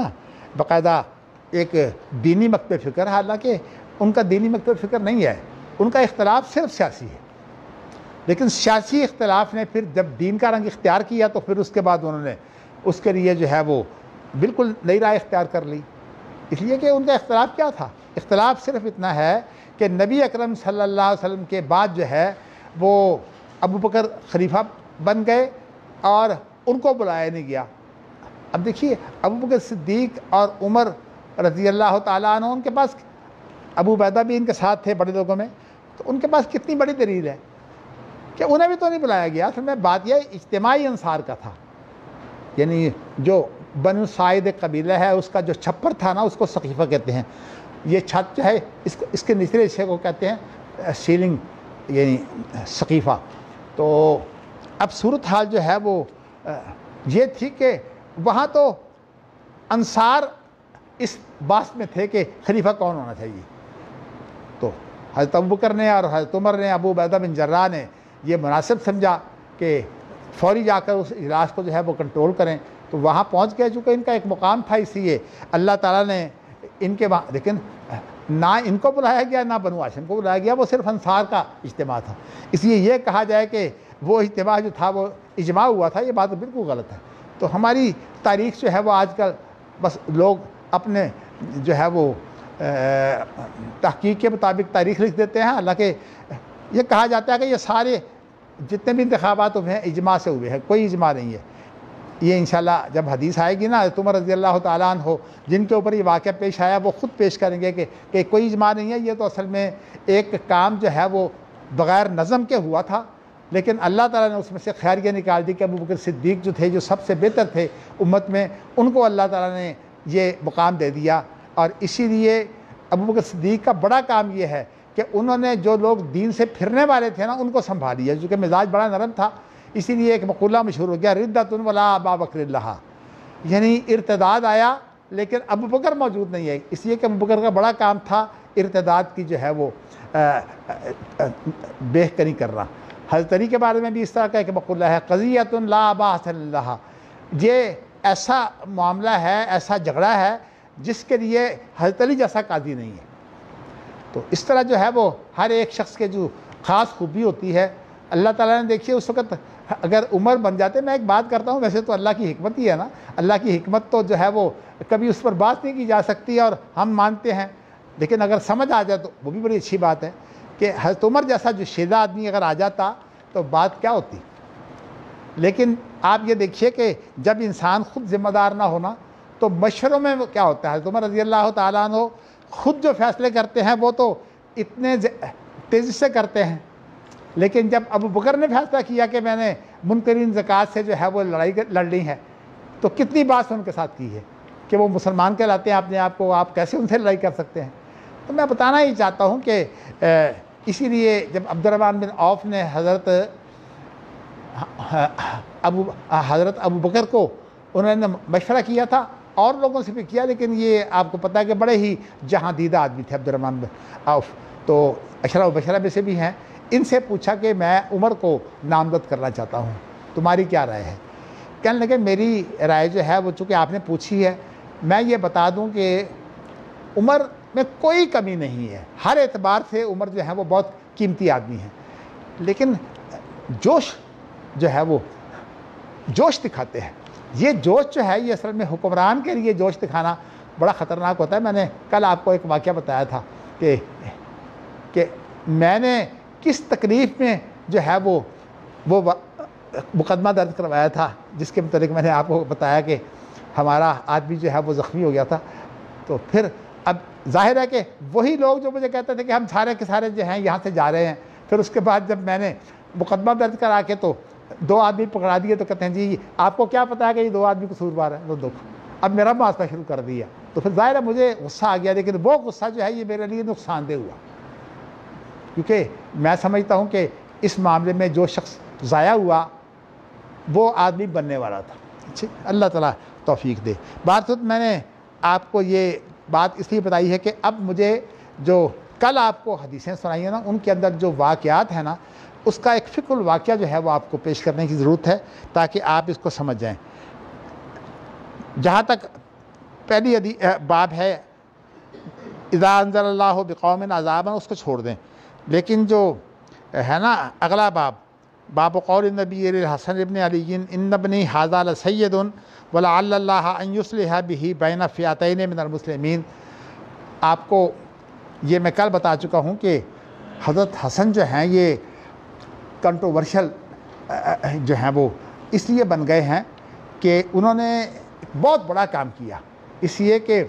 باقاعدہ ایک دینی مکتب فکر، حالانکہ ان کا دینی مکتب فکر نہیں ہے، ان کا اختلاف صرف سیاسی ہے، لیکن سیاسی اختلاف نے پھر جب دین کا رنگ اختیار کیا تو پھر اس کے بعد انہوں نے اس کے لیے جو ہے وہ بالکل نئی رائے اختیار کر لی، اس لیے کہ ان کا اختلاف کیا تھا، اختلاف صرف اتنا ہے کہ نبی اکرم صلی اللہ علیہ وسلم کے بعد جو ہے وہ ابو بکر خلیفہ بن گئے اور ان کو بلایا نہیں گیا۔ اب دیکھیے ابو بکر صدیق اور عمر رضی اللہ تعالیٰ عنہ، ان کے پاس ابو عبیدہ بھی ان کے ساتھ تھے بڑے لوگوں میں، تو ان کے پاس کتنی بڑی دلیل ہے کہ انہیں بھی تو نہیں بلایا گیا۔ اصل میں بات یہ اجتماعی انصار کا تھا، یعنی جو بنو سعید قبیلہ ہے اس کا جو چھپر تھا نا اس کو سقیفہ کہتے ہیں، یہ چھت جو ہے اس کے نچلے حصے کو کہتے ہیں سیلنگ، یعنی سقیفہ۔ تو اب صورتحال جو ہے وہ یہ تھی کہ وہاں تو انصار اس بات میں تھے کہ خلیفہ کون ہونا چاہیے، تو حضرت ابو بکر نے اور حضرت عمر نے، ابو عبیدہ بن جراح نے یہ مناسب سمجھا کہ فوری جا کر اس اجلاس کو جو ہے وہ کنٹرول کریں، تو وہاں پہنچ گئے، چونکہ ان کا ایک مقام تھا، اس لیے اللہ تعالیٰ نے ان کے وہاں، لیکن نہ ان کو بلایا گیا نہ بنو ہاشم کو بلایا گیا، وہ صرف انصار کا اجتماع تھا، اس لیے یہ کہا جائے کہ وہ اجتماع جو تھا وہ اجماع ہوا تھا، یہ بات بالکل غلط ہے۔ تو ہماری تاریخ جو ہے وہ آج کل بس لوگ اپنے جو ہے وہ تحقیق کے مطابق تاریخ لکھ دیتے ہیں، حالانکہ یہ کہا جاتا ہے کہ یہ سارے جتنے بھی انتخابات ہوئے ہیں اجماع سے ہوئے ہیں، کوئی اجماع نہیں ہے۔ یہ انشاءاللہ جب حدیث آئے گی نا، حضرت عمر رضی اللہ تعالیٰ عنہ جن کے اوپر یہ واقعہ پیش آیا وہ خود پیش کریں گے کہ کوئی اجماع نہیں ہے، یہ تو اصل میں ایک کام جو ہے وہ بغیر نظم کے ہوا تھا، لیکن اللہ تعالیٰ نے اس میں سے خیریہ نکال دی کہ ابو بکر صدیق جو تھے، جو سب سے بہتر تھے امت میں، ان کو اللہ تعالیٰ نے یہ مقام دے دیا۔ اور اسی لیے ابو بکر صدیق کا بڑا کام یہ ہے کہ انہوں نے جو لوگ دین سے پھرنے والے تھے نا، ان کو سنبھالیا، جو کہ مزاج بڑا نرم تھا۔ اسی لیے ایک مقولہ مشہور ہو گیا، ردۃ ولا ابا بکر اللہ، یعنی ارتداد آیا لیکن ابو بکر موجود نہیں ہے، اس لیے کہ ابو بکر کا بڑا کام تھا ارتداد کی جو ہے وہ بہتری کرنا۔ حضرت علی کے بارے میں بھی اس طرح کا ایک مقولہ ہے، قضیۃ لا ابا حسن اللہ، یہ ایسا معاملہ ہے، ایسا جھگڑا ہے جس کے لیے حضرت علی جیسا قاضی نہیں ہے۔ تو اس طرح جو ہے وہ ہر ایک شخص کے جو خاص خوبی ہوتی ہے، اللہ تعالیٰ نے دیکھیے اس وقت اگر عمر بن جاتے، میں ایک بات کرتا ہوں، ویسے تو اللہ کی حکمت ہی ہے نا، اللہ کی حکمت تو جو ہے وہ کبھی اس پر بات نہیں کی جا سکتی اور ہم مانتے ہیں، لیکن اگر سمجھ آ جائے تو وہ بھی بڑی اچھی بات ہے کہ حضرت عمر جیسا جو شیدہ آدمی اگر آ جاتا تو بات کیا ہوتی۔ لیکن آپ یہ دیکھیے کہ جب انسان خود ذمہ دار نہ ہونا تو مشوروں میں کیا ہوتا ہے۔ حضرت عمر رضی اللہ تعالیٰ عنہ خود جو فیصلے کرتے ہیں وہ تو اتنے تیزی سے کرتے ہیں، لیکن جب ابو بکر نے فیصلہ کیا کہ میں نے منکرین زکوٰۃ سے جو ہے وہ لڑائی لڑنی ہے، تو کتنی بات ان کے ساتھ کی ہے کہ وہ مسلمان کہلاتے ہیں اپنے آپ کو، آپ کیسے ان سے لڑائی کر سکتے ہیں۔ تو میں بتانا ہی چاہتا ہوں کہ اسی لیے جب عبد الرحمن بن عوف نے حضرت ابو بکر کو انہوں نے مشورہ کیا تھا، اور لوگوں سے بھی کیا، لیکن یہ آپ کو پتہ ہے کہ بڑے ہی جہاں دیدہ آدمی تھے عبد الرحمن بن عوف، تو اشرا و بشرا میں سے بھی ہیں، ان سے پوچھا کہ میں عمر کو نامزد کرنا چاہتا ہوں، تمہاری کیا رائے ہے؟ کہنے لگے میری رائے جو ہے وہ چونکہ آپ نے پوچھی ہے، میں یہ بتا دوں کہ عمر میں کوئی کمی نہیں ہے، ہر اعتبار سے عمر جو ہے وہ بہت قیمتی آدمی ہیں، لیکن جوش جو ہے وہ جوش دکھاتے ہیں۔ یہ جوش جو ہے یہ اصل میں حکمران کے لیے جوش دکھانا بڑا خطرناک ہوتا ہے۔ میں نے کل آپ کو ایک واقعہ بتایا تھا کہ میں نے کس تکلیف میں جو ہے وہ مقدمہ درج کروایا تھا، جس کے متعلق میں نے آپ کو بتایا کہ ہمارا آدمی جو ہے وہ زخمی ہو گیا تھا۔ تو پھر اب ظاہر ہے کہ وہی لوگ جو مجھے کہتے تھے کہ ہم سارے کے سارے جو ہیں یہاں سے جا رہے ہیں، پھر اس کے بعد جب میں نے مقدمہ درج کرا کے تو 2 آدمی پکڑا دیے، تو کہتے ہیں جی آپ کو کیا پتا ہے کہ یہ 2 آدمی قصوروار ہیں، وہ دیکھو اب میرا محاسبہ شروع کر دیا۔ تو پھر ظاہر ہے مجھے غصہ آ گیا، لیکن وہ غصہ جو ہے یہ میرے لیے نقصان دہ ہوا، کیونکہ میں سمجھتا ہوں کہ اس معاملے میں جو شخص ضائع ہوا وہ آدمی بننے والا تھا۔ اللہ تعالیٰ توفیق دے۔ بات میں نے آپ کو یہ بات اس لیے بتائی ہے کہ اب مجھے جو کل آپ کو حدیثیں سنائی ہیں نا، ان کے اندر جو واقعات ہیں نا، اس کا ایک فکر الواقعہ جو ہے وہ آپ کو پیش کرنے کی ضرورت ہے تاکہ آپ اس کو سمجھ جائیں۔ جہاں تک پہلی باب ہے اذا انزل اللہ بقوم عذابا، اس کو چھوڑ دیں، لیکن جو ہے نا اگلا باب قول النبی الحسن ابن علی ان ابنی ھذا لسید ولعل اللہ ان یصلح بہ بین فئتین من المسلمین، آپ کو یہ میں کل بتا چکا ہوں کہ حضرت حسن جو ہیں یہ کنٹروورشل جو ہیں وہ اس لیے بن گئے ہیں کہ انہوں نے بہت بڑا کام کیا، اس لیے کہ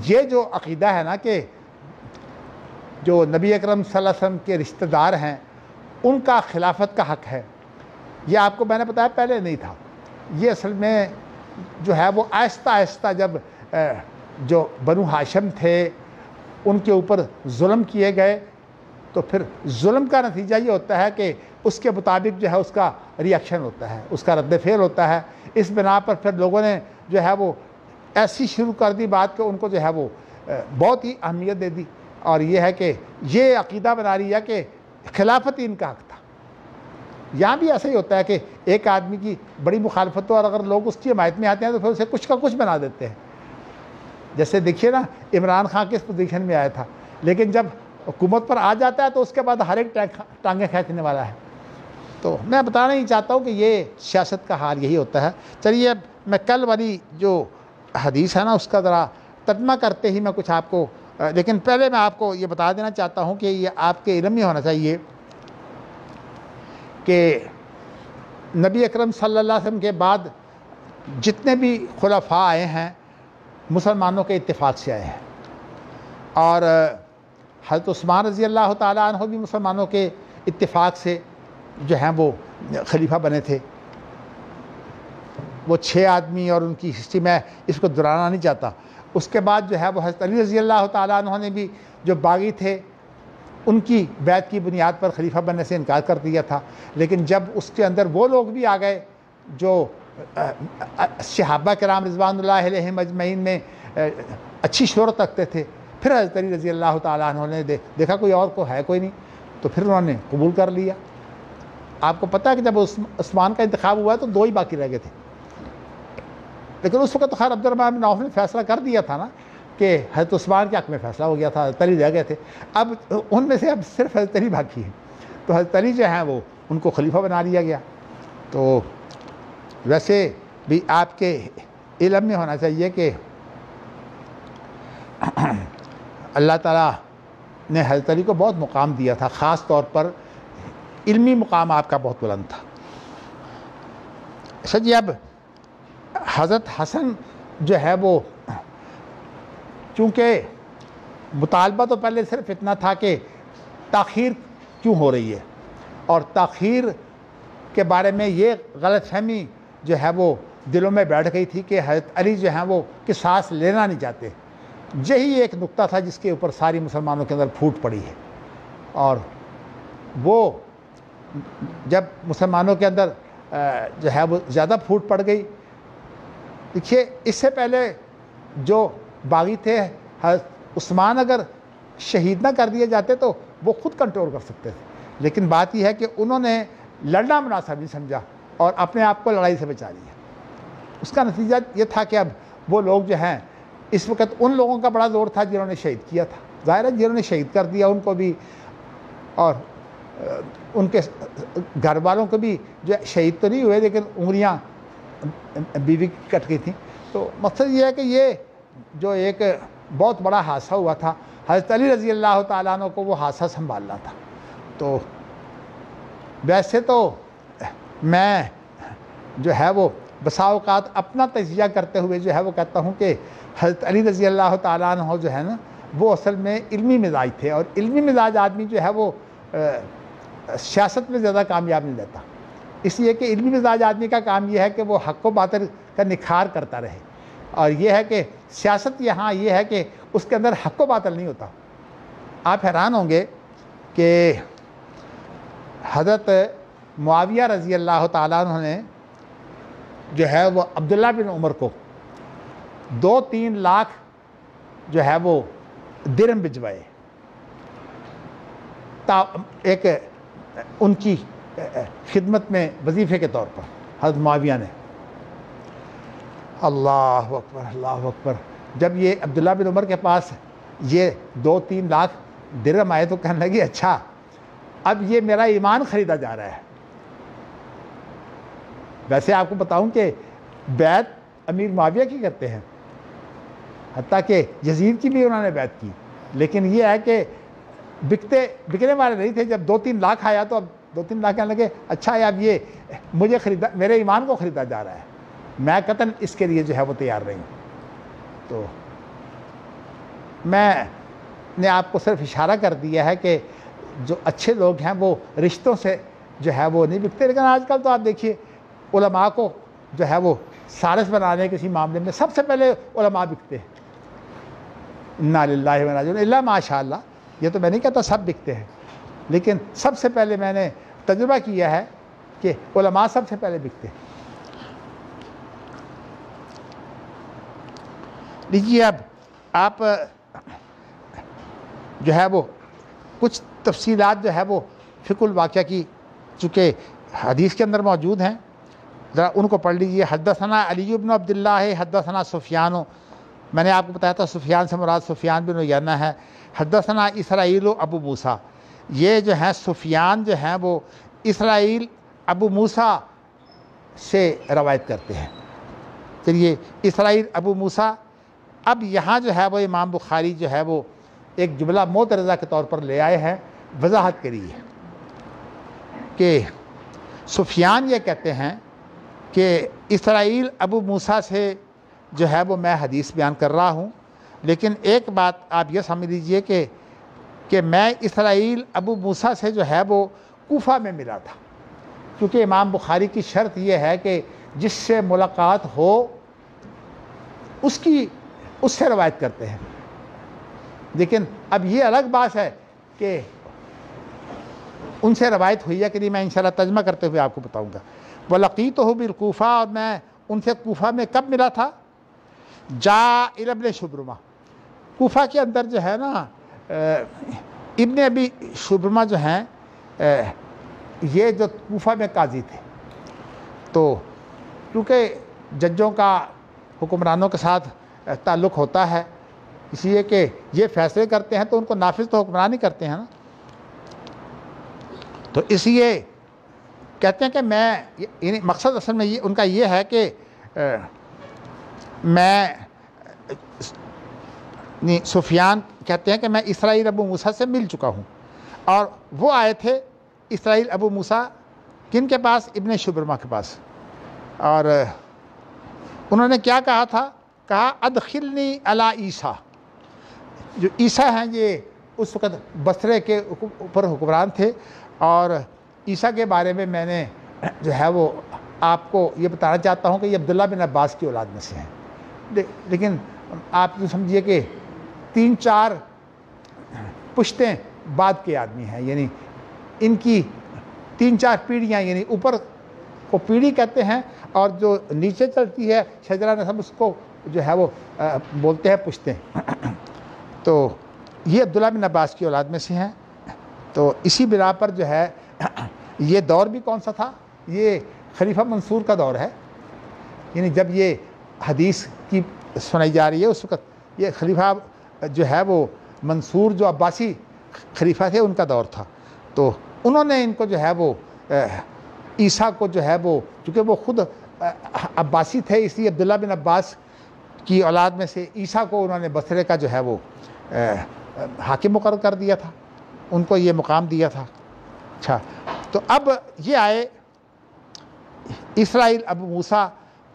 یہ جو عقیدہ ہے نا کہ جو نبی اکرم صلی اللہ علیہ وسلم کے رشتہ دار ہیں ان کا خلافت کا حق ہے، یہ آپ کو میں نے بتایا پہلے نہیں تھا۔ یہ اصل میں جو ہے وہ آہستہ آہستہ جب جو بنو ہاشم تھے ان کے اوپر ظلم کیے گئے، تو پھر ظلم کا نتیجہ یہ ہوتا ہے کہ اس کے مطابق جو ہے اس کا ری ایکشن ہوتا ہے، اس کا رد فعل ہوتا ہے۔ اس بنا پر پھر لوگوں نے جو ہے وہ ایسی شروع کر دی بات کہ ان کو جو ہے وہ بہت ہی اہمیت دے دی، اور یہ ہے کہ یہ عقیدہ بنا رہی ہے کہ خلافت ہی ان کا حق تھا۔ یہاں بھی ایسا ہی ہوتا ہے کہ ایک آدمی کی بڑی مخالفت ہو اور اگر لوگ اس کی حمایت میں آتے ہیں تو پھر اسے کچھ کا کچھ بنا دیتے ہیں۔ جیسے دیکھیے نا عمران خان کس پوزیشن میں آیا تھا، لیکن جب حکومت پر آ جاتا ہے تو اس کے بعد ہر ایک ٹانگیں کھینچنے والا ہے۔ تو میں بتانا ہی چاہتا ہوں کہ یہ سیاست کا حال یہی ہوتا ہے۔ چلیے اب میں کل والی جو حدیث ہے نا اس کا ذرا ترجمہ کرتے ہی میں کچھ آپ کو، لیکن پہلے میں آپ کو یہ بتا دینا چاہتا ہوں کہ یہ آپ کے علم میں ہونا چاہیے کہ نبی اکرم صلی اللہ علیہ وسلم کے بعد جتنے بھی خلفاء آئے ہیں مسلمانوں کے اتفاق سے آئے ہیں، اور حضرت عثمان رضی اللہ تعالیٰ عنہ بھی مسلمانوں کے اتفاق سے، جو ہیں وہ خلیفہ بنے تھے، وہ 6 آدمی، اور ان کی ہسٹری میں اس کو دہرانا نہیں چاہتا۔ اس کے بعد جو ہے وہ حضرت علی رضی اللہ تعالیٰ عنہ نے بھی جو باغی تھے ان کی بیعت کی بنیاد پر خلیفہ بننے سے انکار کر دیا تھا، لیکن جب اس کے اندر وہ لوگ بھی آ گئے جو صحابہ کرام رضوان اللہ علیہم اجمعین میں اچھی شہرت رکھتے تھے، پھر حضرت علی رضی اللہ تعالیٰ عنہ نے دیکھا کوئی اور کو ہے کوئی نہیں، تو پھر انہوں نے قبول کر لیا۔ آپ کو پتہ ہے کہ جب عثمان کا انتخاب ہوا تو 2 ہی باقی رہ گئے تھے، لیکن اس وقت تو خیر عبد الرحمن بن عوف نے فیصلہ کر دیا تھا نا کہ حضرت عثمان کے حق میں فیصلہ ہو گیا تھا، حضرت علی رہ گئے تھے۔ اب ان میں سے اب صرف حضرت علی باقی ہیں، تو حضرت علی جو ہیں وہ ان کو خلیفہ بنا لیا گیا۔ تو ویسے بھی آپ کے علم میں ہونا چاہیے کہ اللہ تعالیٰ نے حضرت علی کو بہت مقام دیا تھا، خاص طور پر علمی مقام آپ کا بہت بلند تھا۔ اچھا جی، اب حضرت حسن جو ہے وہ چونکہ مطالبہ تو پہلے صرف اتنا تھا کہ تاخیر کیوں ہو رہی ہے، اور تاخیر کے بارے میں یہ غلط فہمی جو ہے وہ دلوں میں بیٹھ گئی تھی کہ حضرت علی جو ہیں وہ قصاص لینا نہیں چاہتے۔ یہی ایک نقطہ تھا جس کے اوپر ساری مسلمانوں کے اندر پھوٹ پڑی ہے، اور وہ جب مسلمانوں کے اندر جو ہے وہ زیادہ پھوٹ پڑ گئی، دیکھیے اس سے پہلے جو باغی تھے حضرت عثمان اگر شہید نہ کر دیے جاتے تو وہ خود کنٹرول کر سکتے تھے، لیکن بات یہ ہے کہ انہوں نے لڑنا مناسب نہیں سمجھا اور اپنے آپ کو لڑائی سے بچا لیا۔ اس کا نتیجہ یہ تھا کہ اب وہ لوگ جو ہیں، اس وقت ان لوگوں کا بڑا زور تھا جنہوں نے شہید کیا تھا، ظاہر ہے جنہوں نے شہید کر دیا ان کو بھی، اور ان کے گھر والوں کو بھی، جو شہید تو نہیں ہوئے لیکن انگلیاں بیوی کٹ گئی تھیں۔ تو مقصد یہ ہے کہ یہ جو ایک بہت بڑا حادثہ ہوا تھا، حضرت علی رضی اللہ تعالیٰ عنہ کو وہ حادثہ سنبھالنا تھا۔ تو ویسے تو میں جو ہے وہ بسا اوقات اپنا تجزیہ کرتے ہوئے جو ہے وہ کہتا ہوں کہ حضرت علی رضی اللہ تعالیٰ عنہ جو ہے نا وہ اصل میں علمی مزاج تھے، اور علمی مزاج آدمی جو ہے وہ سیاست میں زیادہ کامیاب نہیں رہتا، اس لیے کہ علمی مزاج آدمی کا کام یہ ہے کہ وہ حق و باطل کا نکھار کرتا رہے، اور یہ ہے کہ سیاست یہاں یہ ہے کہ اس کے اندر حق و باطل نہیں ہوتا۔ آپ حیران ہوں گے کہ حضرت معاویہ رضی اللہ تعالیٰ عنہ نے جو ہے وہ عبداللہ بن عمر کو 2-3 لاکھ جو ہے وہ درہم بھجوائے، ایک ان کی خدمت میں وظیفے کے طور پر حضرت معاویہ نے۔ اللہ اکبر اللہ اکبر، جب یہ عبداللہ بن عمر کے پاس یہ 2-3 لاکھ درہم آئے تو کہنے لگے اچھا اب یہ میرا ایمان خریدا جا رہا ہے۔ ویسے آپ کو بتاؤں کہ بیعت امیر معاویہ کی کرتے ہیں، حتیٰ کہ یزید کی بھی انہوں نے بیعت کی، لیکن یہ ہے کہ بکنے والے نہیں تھے۔ جب 2-3 لاکھ آیا تو اب 2-3 لاکھ کہنے لگے اچھا اب یہ مجھے خریدا، میرے ایمان کو خریدا جا رہا ہے، میں قطعاً اس کے لیے جو ہے وہ تیار نہیں ہوں۔ تو میں نے آپ کو صرف اشارہ کر دیا ہے کہ جو اچھے لوگ ہیں وہ رشتوں سے جو ہے وہ نہیں بکتے، لیکن آج کل تو آپ دیکھیے علماء کو جو ہے وہ سارس بنانے کسی معاملے میں سب سے پہلے علماء بکتے ہیں۔ انا للہ و انا الیہ راجعون، الا ماشاء اللہ، یہ تو میں نہیں کہتا سب بکتے ہیں، لیکن سب سے پہلے میں نے تجربہ کیا ہے کہ علماء سب سے پہلے بکتے ہیں۔ لیجیے اب آپ جو ہے وہ کچھ تفصیلات جو ہے وہ فقہ الواقعہ کی چونکہ حدیث کے اندر موجود ہیں، ذرا ان کو پڑھ لیجیے۔ حدثنا علی بن عبداللہ حدثنا سفیان، میں نے آپ کو بتایا تھا سفیان سے مراد سفیان بن عیینہ ہے۔ حدثنا اسرائیل ابو موسیٰ، یہ جو ہیں سفیان جو ہیں وہ اسرائیل ابو موسیٰ سے روایت کرتے ہیں۔ چلیے اسرائیل ابو موسیٰ، اب یہاں جو ہے وہ امام بخاری جو ہے وہ ایک جملہ معترضہ کے طور پر لے آئے ہیں وضاحت کے لیے کہ سفیان یہ کہتے ہیں کہ اسرائیل ابو موسیٰ سے جو ہے وہ میں حدیث بیان کر رہا ہوں، لیکن ایک بات آپ یہ سمجھ لیجئے کہ میں اسرائیل ابو موسیٰ سے جو ہے وہ کوفہ میں ملا تھا، کیونکہ امام بخاری کی شرط یہ ہے کہ جس سے ملاقات ہو اس سے روایت کرتے ہیں. لیکن اب یہ الگ بات ہے کہ ان سے روایت ہوئی ہے کہ نہیں، میں انشاءاللہ ترجمہ کرتے ہوئے آپ کو بتاؤں گا. وَلَقِيتُهُ بِالْكُوفَةِ، اور میں ان سے کوفہ میں کب ملا تھا؟ جاء ابن شبرمہ، کوفہ کے اندر جو ہے نا ابن ابی شبرمہ جو ہیں یہ جو کوفہ میں قاضی تھے، تو کیونکہ ججوں کا حکمرانوں کے ساتھ تعلق ہوتا ہے، اس لیے کہ یہ فیصلے کرتے ہیں تو ان کو نافذ تو حکمران ہی کرتے ہیں نا. تو اس لیے کہتے ہیں کہ میں، یعنی مقصد اصل میں یہ ان کا یہ ہے کہ میں، سفیان کہتے ہیں کہ میں اسرائیل ابو موسیٰ سے مل چکا ہوں، اور وہ آئے تھے اسرائیل ابو موسیٰ کن کے پاس؟ ابن شبرمہ کے پاس. اور انہوں نے کیا کہا تھا؟ کہا ادخلنی علی عیسیٰ. جو عیسیٰ ہیں یہ اس وقت بصرے کے اوپر حکمران تھے، اور عیسیٰ کے بارے میں نے جو ہے وہ آپ کو یہ بتانا چاہتا ہوں کہ یہ عبداللہ بن عباس کی اولاد میں سے ہیں. لیکن آپ جو سمجھیے کہ 3-4 پشتیں بعد کے آدمی ہیں، یعنی ان کی 3-4 پیڑھیاں، یعنی اوپر کو پیڑھی کہتے ہیں اور جو نیچے چلتی ہے شجرہ نسب اس کو جو ہے وہ بولتے ہیں پشتیں. تو یہ عبداللہ بن عباس کی اولاد میں سے ہیں. تو اسی بنا پر جو ہے یہ دور بھی کون سا تھا؟ یہ خلیفہ منصور کا دور ہے، یعنی جب یہ حدیث کی سنائی جا رہی ہے اس وقت یہ خلیفہ جو ہے وہ منصور جو عباسی خلیفہ تھے ان کا دور تھا. تو انہوں نے ان کو جو ہے وہ عیسیٰ کو جو ہے وہ، چونکہ وہ خود عباسی تھے اس لیے عبداللہ بن عباس کی اولاد میں سے عیسیٰ کو انہوں نے بصرے کا جو ہے وہ حاکم مقرر کر دیا تھا، ان کو یہ مقام دیا تھا. اچھا، تو اب یہ آئے اسرائیل ابو موسیٰ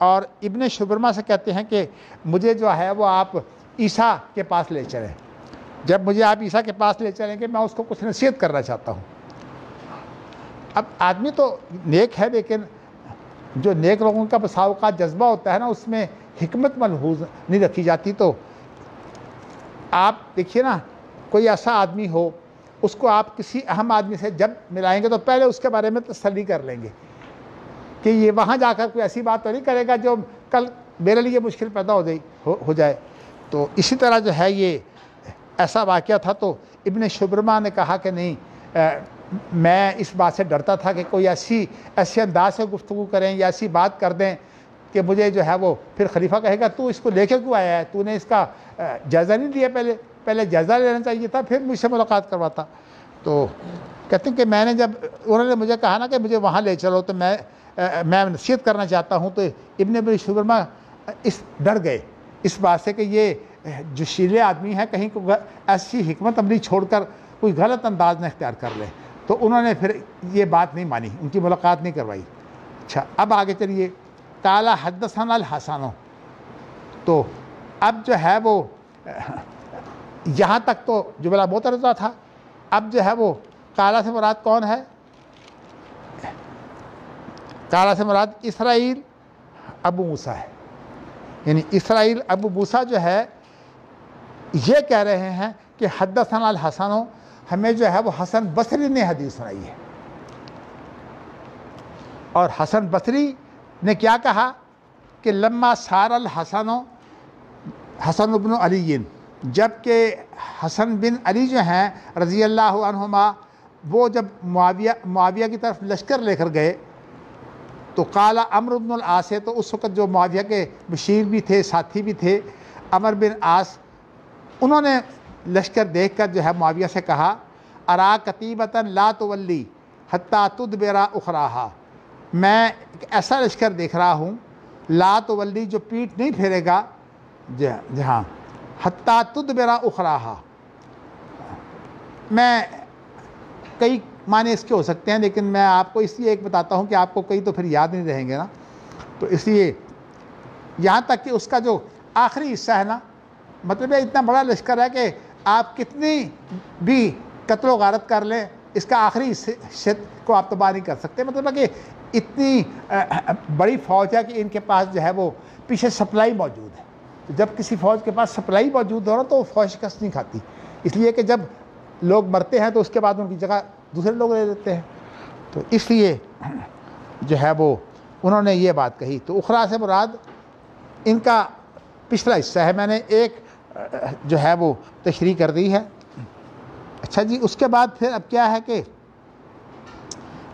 اور ابن شبرمہ سے کہتے ہیں کہ مجھے جو ہے وہ آپ عیسیٰ کے پاس لے چلیں. جب مجھے آپ عیسیٰ کے پاس لے چلیں گے میں اس کو کچھ نصیحت کرنا چاہتا ہوں. اب آدمی تو نیک ہے، لیکن جو نیک لوگوں کا بسا اوقات جذبہ ہوتا ہے نا اس میں حکمت ملحوظ نہیں رکھی جاتی. تو آپ دیکھیے نا، کوئی ایسا آدمی ہو اس کو آپ کسی اہم آدمی سے جب ملائیں گے تو پہلے اس کے بارے میں تسلی کر لیں گے کہ یہ وہاں جا کر کوئی ایسی بات تو نہیں کرے گا جو کل میرے لیے مشکل پیدا ہو جائے. تو اسی طرح جو ہے یہ ایسا واقعہ تھا. تو ابن شبرمہ نے کہا کہ نہیں، میں اس بات سے ڈرتا تھا کہ کوئی ایسے انداز سے گفتگو کریں یا ایسی بات کر دیں کہ مجھے جو ہے وہ پھر خلیفہ کہے گا تو اس کو لے کے کیوں آیا ہے، تو نے اس کا جائزہ نہیں لیا، پہلے جائزہ لینا چاہیے تھا پھر مجھ سے ملاقات کرواتا. تو کہتے ہیں کہ میں نے جب انہوں نے مجھے کہا نا کہ مجھے وہاں لے چلو تو میں نصیحت کرنا چاہتا ہوں، تو ابن شبرمہ ڈر گئے اس بات سے کہ یہ جو شیلے آدمی ہیں کہیں ایسی حکمت عملی چھوڑ کر کوئی غلط انداز نہ اختیار کر لے. تو انہوں نے پھر یہ بات نہیں مانی، ان کی ملاقات نہیں کروائی. اچھا، اب آگے چلیے. قال حدثنا الحسن. تو اب جو ہے وہ یہاں تک تو جملہ معترضہ تھا. اب جو ہے وہ قال سے مراد کون ہے؟ قال سے مراد اسرائیل ابو موسیٰ ہے. یعنی اسرائیل ابو موسیٰ جو ہے یہ کہہ رہے ہیں کہ حدثنا الحسن، ہمیں جو ہے وہ حسن بصری نے حدیث سنائی ہے. اور حسن بصری نے کیا کہا کہ لما سار الحسن، حسن بن علی، جب کہ حسن بن علی جو ہیں رضی اللہ عنہما وہ جب معاویہ کی طرف لشکر لے کر گئے تو قال عمرو بن العاص، تو اس وقت جو معاویہ کے بشیر بھی تھے، ساتھی بھی تھے، عمر بن عاص، انہوں نے لشکر دیکھ کر جو ہے معاویہ سے کہا ارا کتیبۃ لا تولی حتی تدبر اخراہا، میں ایک ایسا لشکر دیکھ رہا ہوں لا تولی جو پیٹھ نہیں پھیرے گا، جہاں حتی تدبر اخراہا، میں کئی معنی اس کے ہو سکتے ہیں لیکن میں آپ کو اس لیے ایک بتاتا ہوں کہ آپ کو کئی تو پھر یاد نہیں رہیں گے نا. تو اس لیے یہاں تک کہ اس کا جو آخری حصہ ہے نا، مطلب اتنا بڑا لشکر ہے کہ آپ کتنی بھی قتل و غارت کر لیں اس کا آخری حصے کو آپ تباہ نہیں کر سکتے. مطلب ہے کہ اتنی بڑی فوج ہے کہ ان کے پاس جو ہے وہ پیچھے سپلائی موجود ہے. جب کسی فوج کے پاس سپلائی موجود ہو نا تو وہ فوج شکست نہیں کھاتی، اس لیے کہ جب لوگ مرتے ہیں تو اس کے بعد ان کی جگہ دوسرے لوگ لے لیتے ہیں. تو اس لیے جو ہے وہ انہوں نے یہ بات کہی. تو اخرى سے مراد ان کا پچھلا حصہ ہے، میں نے ایک جو ہے وہ تشریح کر دی ہے. اچھا جی، اس کے بعد پھر اب کیا ہے کہ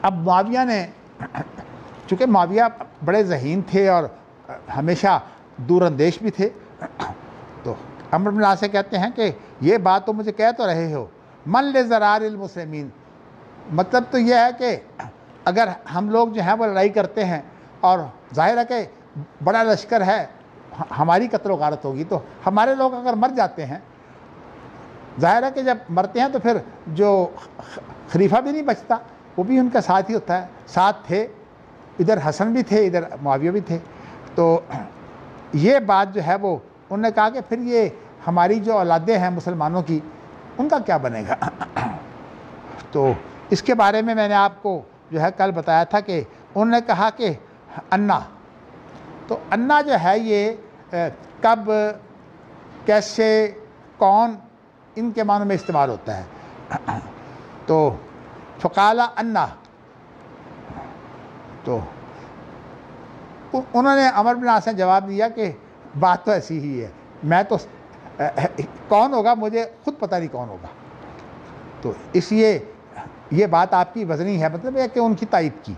اب معاویہ نے، چونکہ معاویہ بڑے ذہین تھے اور ہمیشہ دور اندیش بھی تھے، تو عمرو بن العاص سے کہتے ہیں کہ یہ بات تو مجھے کہہ تو رہے ہو، من لضرار المسلمین، مطلب تو یہ ہے کہ اگر ہم لوگ جو ہیں وہ لڑائی کرتے ہیں اور ظاہر ہے کہ بڑا لشکر ہے، ہماری قتل و غارت ہوگی، تو ہمارے لوگ اگر مر جاتے ہیں، ظاہر ہے کہ جب مرتے ہیں تو پھر جو خلیفہ بھی نہیں بچتا، وہ بھی ان کا ساتھ ہی ہوتا ہے. ساتھ تھے، ادھر حسن بھی تھے، ادھر معاویہ بھی تھے. تو یہ بات جو ہے وہ انہوں نے کہا کہ پھر یہ ہماری جو اولادیں ہیں مسلمانوں کی، ان کا کیا بنے گا. تو اس کے بارے میں نے آپ کو جو ہے کل بتایا تھا کہ انہوں نے کہا کہ انا، تو انا جو ہے یہ کب، کیسے، کون، ان کے معنوں میں استعمال ہوتا ہے. تو فقال انا، تو انہوں نے عمرو بن العاص نے جواب دیا کہ بات تو ایسی ہی ہے، میں تو کون ہوگا مجھے خود پتہ نہیں کون ہوگا. تو اس لیے یہ بات آپ کی وزنی ہے، مطلب یہ کہ ان کی تائید کی.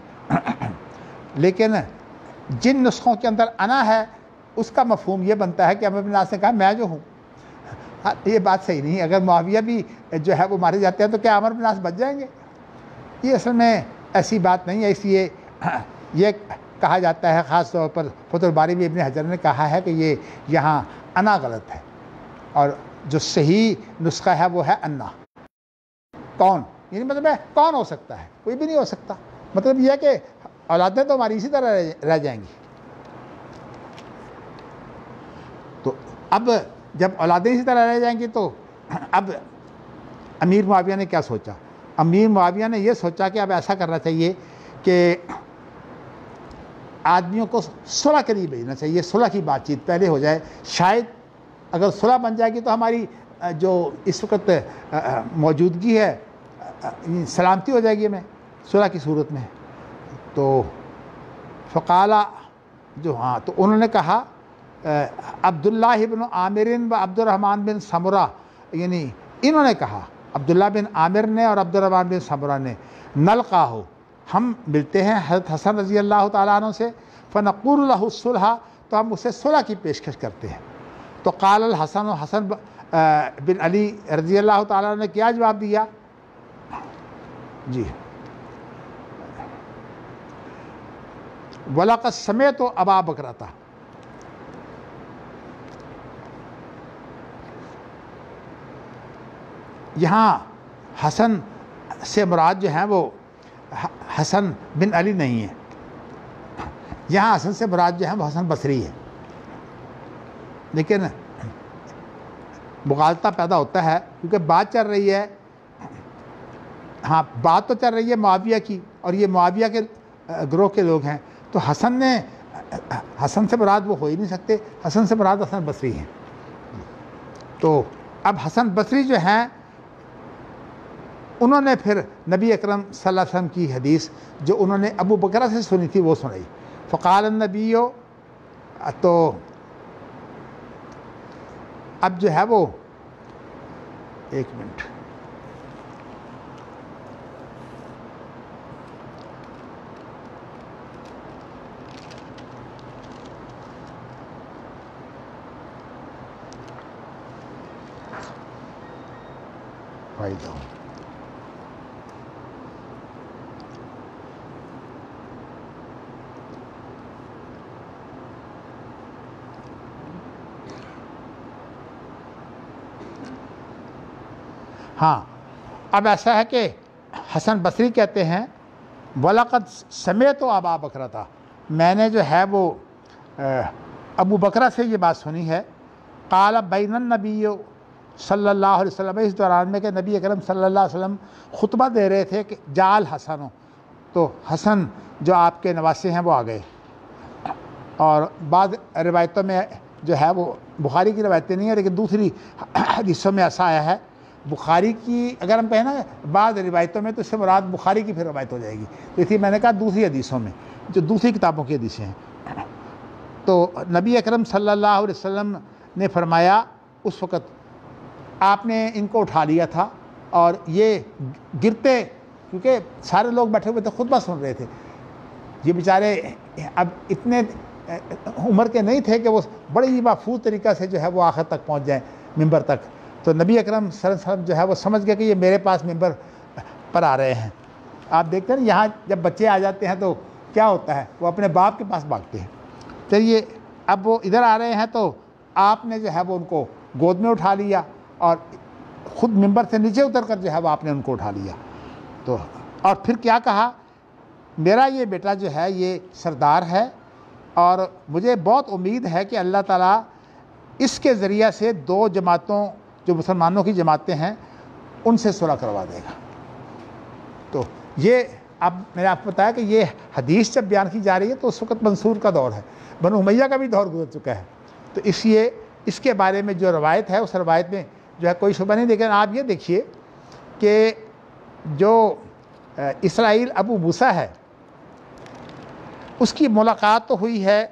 لیکن جن نسخوں کے اندر انا ہے اس کا مفہوم یہ بنتا ہے کہ عمرو بن العاص نے کہا میں جو ہوں. یہ بات صحیح نہیں. اگر معاویہ بھی جو ہے وہ مارے جاتے ہیں تو کیا عمرو بن العاص بچ جائیں گے؟ یہ اصل میں ایسی بات نہیں ہے. اس لیے یہ کہا جاتا ہے، خاص طور پر فتح الباری میں ابن حجر نے کہا ہے کہ یہ یہاں انا غلط ہے، اور جو صحیح نسخہ ہے وہ ہے انا. کون، یعنی مطلب ہے کون ہو سکتا ہے؟ کوئی بھی نہیں ہو سکتا. مطلب یہ ہے کہ اولادیں تو ہماری اسی طرح رہ جائیں گی. تو اب جب اولادیں اسی طرح رہ جائیں گی تو اب امیر معاویہ نے کیا سوچا؟ امیر معاویہ نے یہ سوچا کہ اب ایسا کرنا چاہیے کہ آدمیوں کو صلح کے لیے بھیجنا چاہیے، صلح کی بات چیت پہلے ہو جائے. شاید اگر صلح بن جائے گی تو ہماری جو اس وقت موجودگی ہے سلامتی ہو جائے گی ہمیں صلح کی صورت میں. تو فقالا، جو تو انہوں نے کہا عبداللہ بن عامر و عبد الرحمن بن سمرہ، یعنی انہوں نے کہا، عبداللہ بن عامر نے اور عبد الرحمن بن سمرہ نے، نلقاہ، ہم ملتے ہیں حضرت حسن رضی اللہ تعالیٰ عنہ سے، فنقول له الصلح، تو ہم اسے صلح کی پیشکش کرتے ہیں. تو قال الحسن، و حسن بن علی رضی اللہ تعالیٰ عنہ نے کیا جواب دیا؟ جی، وَلَقَدْ سَمِعْتُ أَبَا بَكْرَةَ، یہاں حسن سے مراد جو ہیں وہ حسن بن علی نہیں ہے، یہاں حسن سے مراد جو ہے وہ حسن بصری ہے. لیکن مغالطہ پیدا ہوتا ہے کیونکہ بات چل رہی ہے، ہاں بات تو چل رہی ہے معاویہ کی، اور یہ معاویہ کے گروہ کے لوگ ہیں. تو حسن سے مراد وہ ہو ہی نہیں سکتے، حسن سے مراد حسن بصری ہیں. تو اب حسن بصری جو ہیں انہوں نے پھر نبی اکرم صلی اللہ علیہ وسلم کی حدیث جو انہوں نے ابو بکرہ سے سنی تھی وہ سنائی. فقال النبی، تو اب جو ہے وہ ایک منٹ، فائدہ ہاں. اب ایسا ہے کہ حسن بصری کہتے ہیں وَلَقَدْ سَمِعْتُ أَبَا بَكْرَةَ، میں نے جو ہے وہ ابو بکرہ سے یہ بات سنی ہے. قال بین النبی صلی اللہ علیہ وسلم اس دوران میں کہ نبی اکرم صلی اللہ علیہ وسلم خطبہ دے رہے تھے کہ جال حسن، تو حسن جو آپ کے نواسے ہیں وہ آ گئے. اور بعض روایتوں میں جو ہے وہ بخاری کی روایتیں نہیں ہیں لیکن دوسری حدیثوں میں ایسا آیا ہے. بخاری کی اگر ہم کہیں نا بعض روایتوں میں تو اس سے مراد بخاری کی پھر روایت ہو جائے گی، تو اسی میں نے کہا دوسری حدیثوں میں جو دوسری کتابوں کی حدیثیں ہیں. تو نبی اکرم صلی اللہ علیہ وسلم نے فرمایا اس وقت آپ نے ان کو اٹھا لیا تھا اور یہ گرتے، کیونکہ سارے لوگ بیٹھے ہوئے تھے خطبہ سن رہے تھے، یہ بیچارے اب اتنے عمر کے نہیں تھے کہ وہ بڑی محفوظ طریقہ سے جو ہے وہ آخر تک پہنچ جائیں ممبر تک. تو نبی اکرم صلی اللہ علیہ وسلم جو ہے وہ سمجھ گئے کہ یہ میرے پاس ممبر پر آ رہے ہیں. آپ دیکھتے ہیں یہاں جب بچے آ جاتے ہیں تو کیا ہوتا ہے، وہ اپنے باپ کے پاس بھاگتے ہیں. چلیے اب وہ ادھر آ رہے ہیں تو آپ نے جو ہے وہ ان کو گود میں اٹھا لیا اور خود ممبر سے نیچے اتر کر جو ہے وہ آپ نے ان کو اٹھا لیا. تو اور پھر کیا کہا، میرا یہ بیٹا جو ہے یہ سردار ہے اور مجھے بہت امید ہے کہ اللہ تعالیٰ اس کے ذریعہ سے دو جماعتوں جو مسلمانوں کی جماعتیں ہیں ان سے صلح کروا دے گا. تو یہ اب میں نے آپ کو بتایا کہ یہ حدیث جب بیان کی جا رہی ہے تو اس وقت منصور کا دور ہے، بنو امیہ کا بھی دور گزر چکا ہے. تو اس لیے اس کے بارے میں جو روایت ہے اس روایت میں جو ہے کوئی شبہ نہیں. لیکن آپ یہ دیکھیے کہ جو اسرائیل ابو موسیٰ ہے اس کی ملاقات تو ہوئی ہے،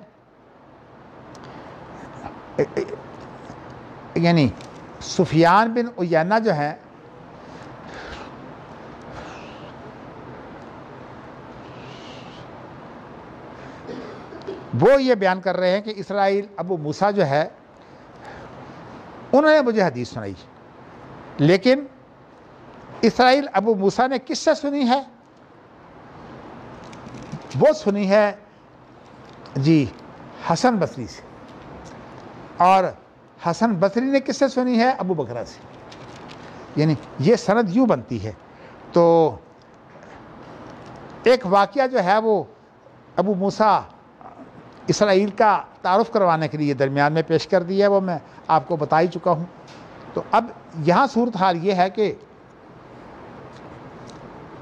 یعنی سفیان بن عیینہ جو ہیں وہ یہ بیان کر رہے ہیں کہ اسرائیل ابو موسیٰ جو ہے انہوں نے مجھے حدیث سنائی. لیکن اسرائیل ابو موسیٰ نے کس سے سنی ہے؟ وہ سنی ہے جی حسن بصری سے. اور حسن بصری نے کس سے سنی ہے؟ ابو بکرہ سے. یعنی یہ سند یوں بنتی ہے. تو ایک واقعہ جو ہے وہ ابو موسیٰ اسرائیل کا تعارف کروانے کے لیے درمیان میں پیش کر دیا ہے، وہ میں آپ کو بتا ہی چکا ہوں. تو اب یہاں صورتحال یہ ہے کہ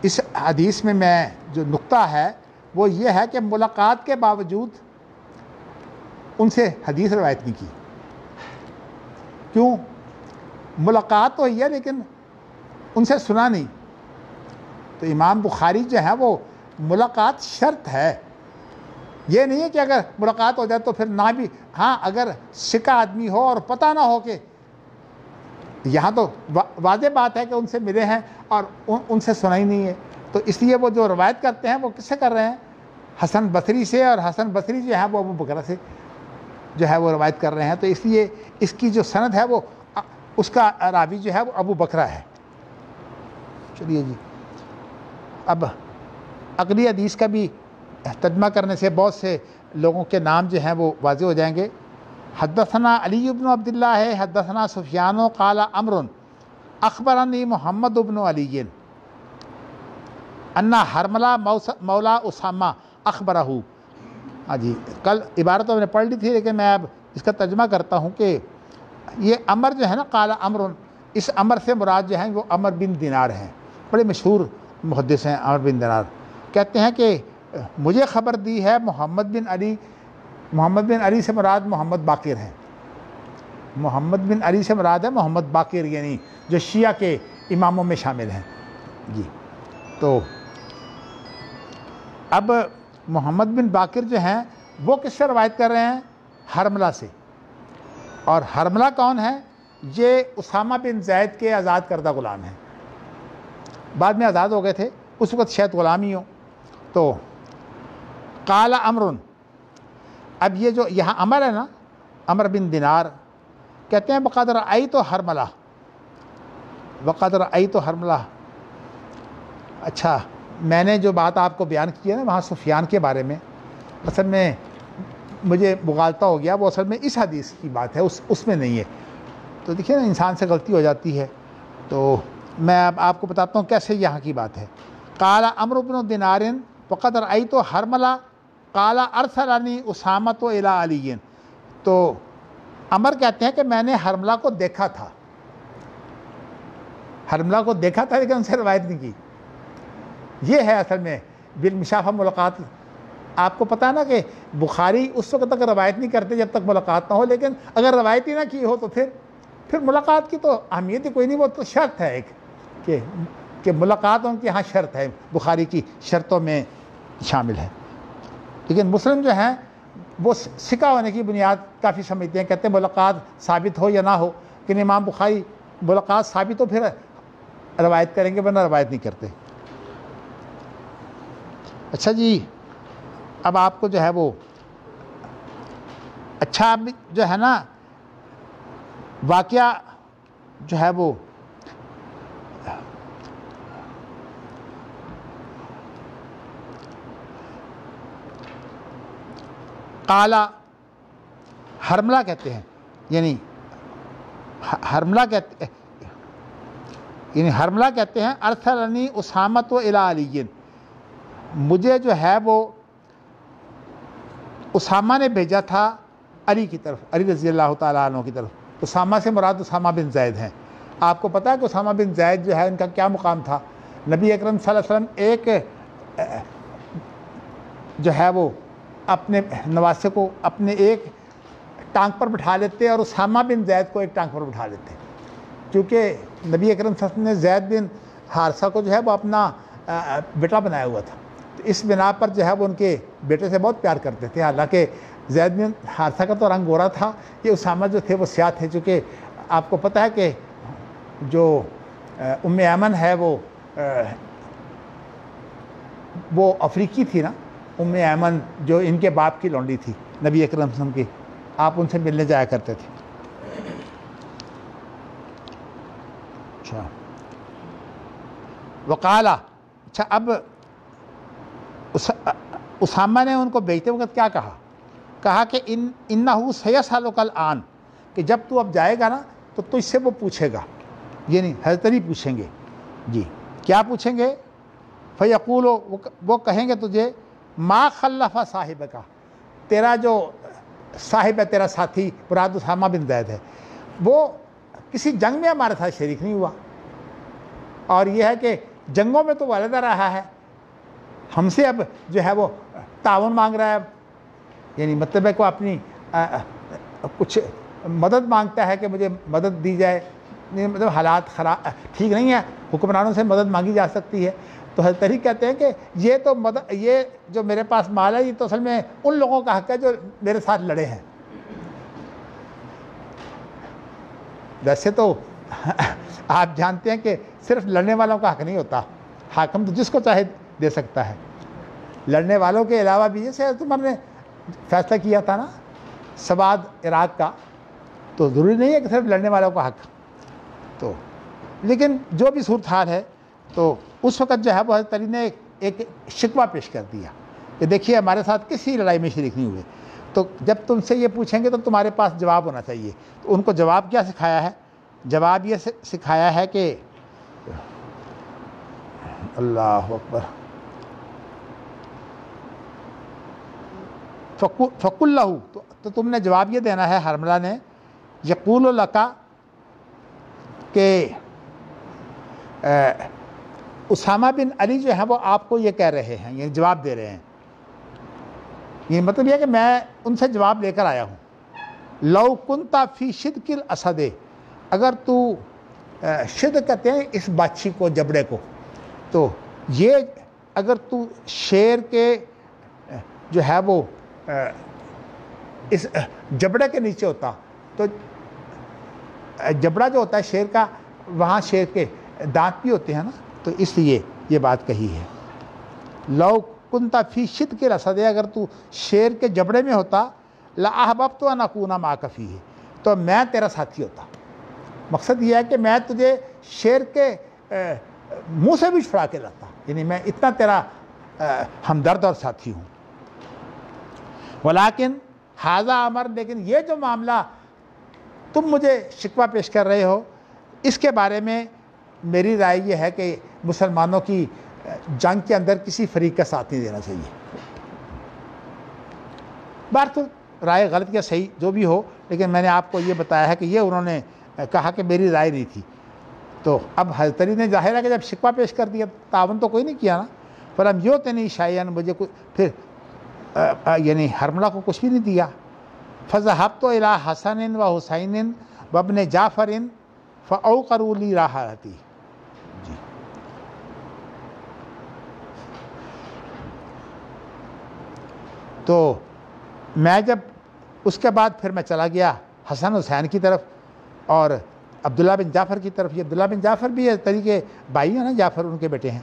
اس حدیث میں جو نقطہ ہے وہ یہ ہے کہ ملاقات کے باوجود ان سے حدیث روایت نہیں کی. کیوں؟ ملاقات تو ہوئی ہے لیکن ان سے سنا نہیں. تو امام بخاری جو ہے وہ ملاقات شرط ہے، یہ نہیں ہے کہ اگر ملاقات ہو جائے تو پھر نہ بھی، ہاں اگر سکہ آدمی ہو اور پتہ نہ ہو کہ یہاں تو واضح بات ہے کہ ان سے ملے ہیں اور ان سے سنا ہی نہیں ہے. تو اس لیے وہ جو روایت کرتے ہیں وہ کس سے کر رہے ہیں؟ حسن بصری سے، اور حسن بصری جو ہے وہ ابو بکرہ سے جو ہے وہ روایت کر رہے ہیں. تو اس لیے اس کی جو سند ہے وہ اس کا راوی جو ہے وہ ابو بکرہ ہے. چلیے جی، اب اگلی حدیث کا بھی ترجمہ کرنے سے بہت سے لوگوں کے نام جو ہیں وہ واضح ہو جائیں گے. حدثنا علی بن عبداللہ ہے حدثنا سفیان قال عمرو اخبرنی محمد بن علی ان حرملہ مولا اسامہ اخبرہ. ہاں جی، کل عبارت میں نے پڑھ لی تھی لیکن میں اب اس کا ترجمہ کرتا ہوں کہ یہ عمر جو ہے نا، قال عمرو، اس عمر سے مراد جو ہیں وہ عمر بن دینار ہیں، بڑے مشہور محدث ہیں عمر بن دینار. کہتے ہیں کہ مجھے خبر دی ہے محمد بن علی. محمد بن علی سے مراد محمد باقر ہیں. محمد بن علی سے مراد ہے محمد باقر، یعنی جو شیعہ کے اماموں میں شامل ہیں جی. تو اب محمد بن باقر جو ہیں وہ کس سے روایت کر رہے ہیں؟ حرملہ سے. اور حرملہ کون ہے؟ یہ اسامہ بن زید کے آزاد کردہ غلام ہیں، بعد میں آزاد ہو گئے تھے، اس وقت شاید غلام ہی ہوں. تو قال عمرو، اب یہ جو یہاں عمر ہے نا، عمر بن دینار، کہتے ہیں وقد رأیت حرملہ، وقد رأیت حرملہ. اچھا، میں نے جو بات آپ کو بیان کی ہے نا وہاں سفیان کے بارے میں، اصل میں مجھے مغالطہ ہو گیا، وہ اصل میں اس حدیث کی بات ہے، اس میں نہیں ہے. تو دیکھیے نا انسان سے غلطی ہو جاتی ہے. تو میں اب آپ کو بتاتا ہوں کیسے یہاں کی بات ہے. قال عمرو بن دینار وقد رأیت حرملہ قال ارسلنی اسامۃ الی علی. تو عمر کہتے ہیں کہ میں نے حرملہ کو دیکھا تھا. حرملہ کو دیکھا تھا لیکن ان سے روایت نہیں کی. یہ ہے اصل میں بالمشافہ ملاقات. آپ کو پتہ نا کہ بخاری اس وقت تک روایت نہیں کرتے جب تک ملاقات نہ ہو، لیکن اگر روایت ہی نہ کی ہو تو پھر ملاقات کی تو اہمیت ہی کوئی نہیں، وہ تو شرط ہے ایک کہ ملاقات ان کی یہاں شرط ہے، بخاری کی شرطوں میں شامل ہے. لیکن مسلم جو ہیں وہ سکہ ہونے کی بنیاد کافی سمجھتے ہیں، کہتے ہیں ملاقات ثابت ہو یا نہ ہو، لیکن امام بخاری ملاقات ثابت ہو پھر روایت کریں گے، ورنہ روایت نہیں کرتے. اچھا جی، اب آپ کو جو ہے وہ اچھا اب جو ہے نا واقعہ جو ہے وہ قالا حرملہ کہتے ہیں، یعنی حرملہ کہتے ہیں ارسلنی اسامۃ و الی علی، مجھے جو ہے وہ اسامہ نے بھیجا تھا علی کی طرف، علی رضی اللہ تعالیٰ عنہ کی طرف. اسامہ سے مراد اسامہ بن زید ہیں. آپ کو پتہ ہے کہ اسامہ بن زید جو ہے ان کا کیا مقام تھا؟ نبی اکرم صلی اللہ علیہ وسلم ایک جو ہے وہ اپنے نواسے کو اپنے ایک ٹانگ پر بٹھا لیتے اور اسامہ بن زید کو ایک ٹانگ پر بٹھا لیتے، کیونکہ نبی اکرم صلی اللہ علیہ وسلم نے زید بن حارثہ کو جو ہے وہ اپنا بیٹا بنایا ہوا تھا. تو اس بنا پر جو ہے وہ ان کے بیٹے سے بہت پیار کرتے تھے. حالانکہ زید بن حارثہ کا تو رنگ گورا تھا، یہ اسامہ جو تھے وہ سیاہ تھے. چونکہ آپ کو پتہ ہے کہ جو ام ایمن ہے وہ افریقی تھی نا، ام ایمن جو ان کے باپ کی لونڈی تھی نبی اکرم صلی اللہ علیہ وسلم کی، آپ ان سے ملنے جایا کرتے تھے. اچھا وقالا، اچھا اب اسامہ نے ان کو بھیجتے وقت کیا کہا کہ انہو سیسألک الآن، کہ جب تو اب جائے گا نا تو تجھ سے وہ پوچھے گا، یعنی حضرت علی پوچھیں گے. جی کیا پوچھیں گے؟ فیقول، وہ کہیں گے تجھے ما خلف صاحبک، تیرا جو صاحب ہے، تیرا ساتھی مراد اسامہ بن زید ہے، وہ کسی جنگ میں ہمارے ساتھ شریک نہیں ہوا، اور یہ ہے کہ جنگوں میں تو والدہ رہا ہے، ہم سے اب جو ہے وہ تعاون مانگ رہا ہے، یعنی مطلب ہے کہ اپنی کچھ مدد مانگتا ہے کہ مجھے مدد دی جائے. مطلب حالات خراب ٹھیک نہیں ہے، حکمرانوں سے مدد مانگی جا سکتی ہے. تو حضرت علی کہتے ہیں کہ یہ جو میرے پاس مال ہے یہ تو اصل میں ان لوگوں کا حق ہے جو میرے ساتھ لڑے ہیں. ویسے تو آپ جانتے ہیں کہ صرف لڑنے والوں کا حق نہیں ہوتا، حاکم تو جس کو چاہے دے سکتا ہے. لڑنے والوں کے علاوہ بھی، جیسے حضرت عمر نے فیصلہ کیا تھا نا سواد عراق کا، تو ضروری نہیں ہے کہ صرف لڑنے والوں کا حق. تو لیکن جو بھی صورتحال ہے، تو اس وقت جو ہے وہ حضرت علی نے ایک شکوہ پیش کر دیا کہ دیکھیے ہمارے ساتھ کسی لڑائی میں شریک نہیں ہوئے، تو جب تم سے یہ پوچھیں گے تو تمہارے پاس جواب ہونا چاہیے. تو ان کو جواب کیا سکھایا ہے؟ جواب یہ سکھایا ہے کہ اللہ اکبر، فقل لہو، تو تم نے جواب یہ دینا ہے حرملہ نے، یقول لکا، کہ اسامہ بن علی جو ہیں وہ آپ کو یہ کہہ رہے ہیں، یعنی جواب دے رہے ہیں. یہ مطلب یہ کہ میں ان سے جواب لے کر آیا ہوں. لو کنتا فی شدق الاسد، اگر تو شدق کہتے ہیں اس باچھی کو، جبڑے کو، تو یہ اگر تو شیر کے جو ہے وہ اس جبڑے کے نیچے ہوتا، تو جبڑا جو ہوتا ہے شیر کا، وہاں شیر کے دانت بھی ہوتے ہیں نا، تو اس لیے یہ بات کہی ہے. لو کنتا فی شدق الاسد، اگر تو شیر کے جبڑے میں ہوتا، لاحببت ان اکون معک فیہ، تو میں تیرا ساتھی ہوتا. مقصد یہ ہے کہ میں تجھے شیر کے منہ سے بھی چھڑا کے لاتا، یعنی میں اتنا تیرا ہمدرد اور ساتھی ہوں. ولیکن ھذا امر، لیکن یہ جو معاملہ تم مجھے شکوہ پیش کر رہے ہو، اس کے بارے میں میری رائے یہ ہے کہ مسلمانوں کی جنگ کے اندر کسی فریق کا ساتھ نہیں دینا چاہیے. بات تو رائے غلط یا صحیح جو بھی ہو، لیکن میں نے آپ کو یہ بتایا ہے کہ یہ انہوں نے کہا کہ میری رائے نہیں تھی. تو اب حضرت علی نے ظاہر ہے کہ جب شکوہ پیش کر دیا تعاون تو کوئی نہیں کیا نا، فلم یؤتنی شیئا، مجھے پھر یعنی حرملہ کو کچھ بھی نہیں دیا. فذهبت الى حسن وحسین وابن جعفر فاوقروا لی راحلتی. جی تو میں جب اس کے بعد پھر میں چلا گیا حسن حسین کی طرف اور عبداللہ بن جعفر کی طرف. یہ عبداللہ بن جعفر بھی اس طریقے بھائی ہیں نا، جعفر ان کے بیٹے ہیں.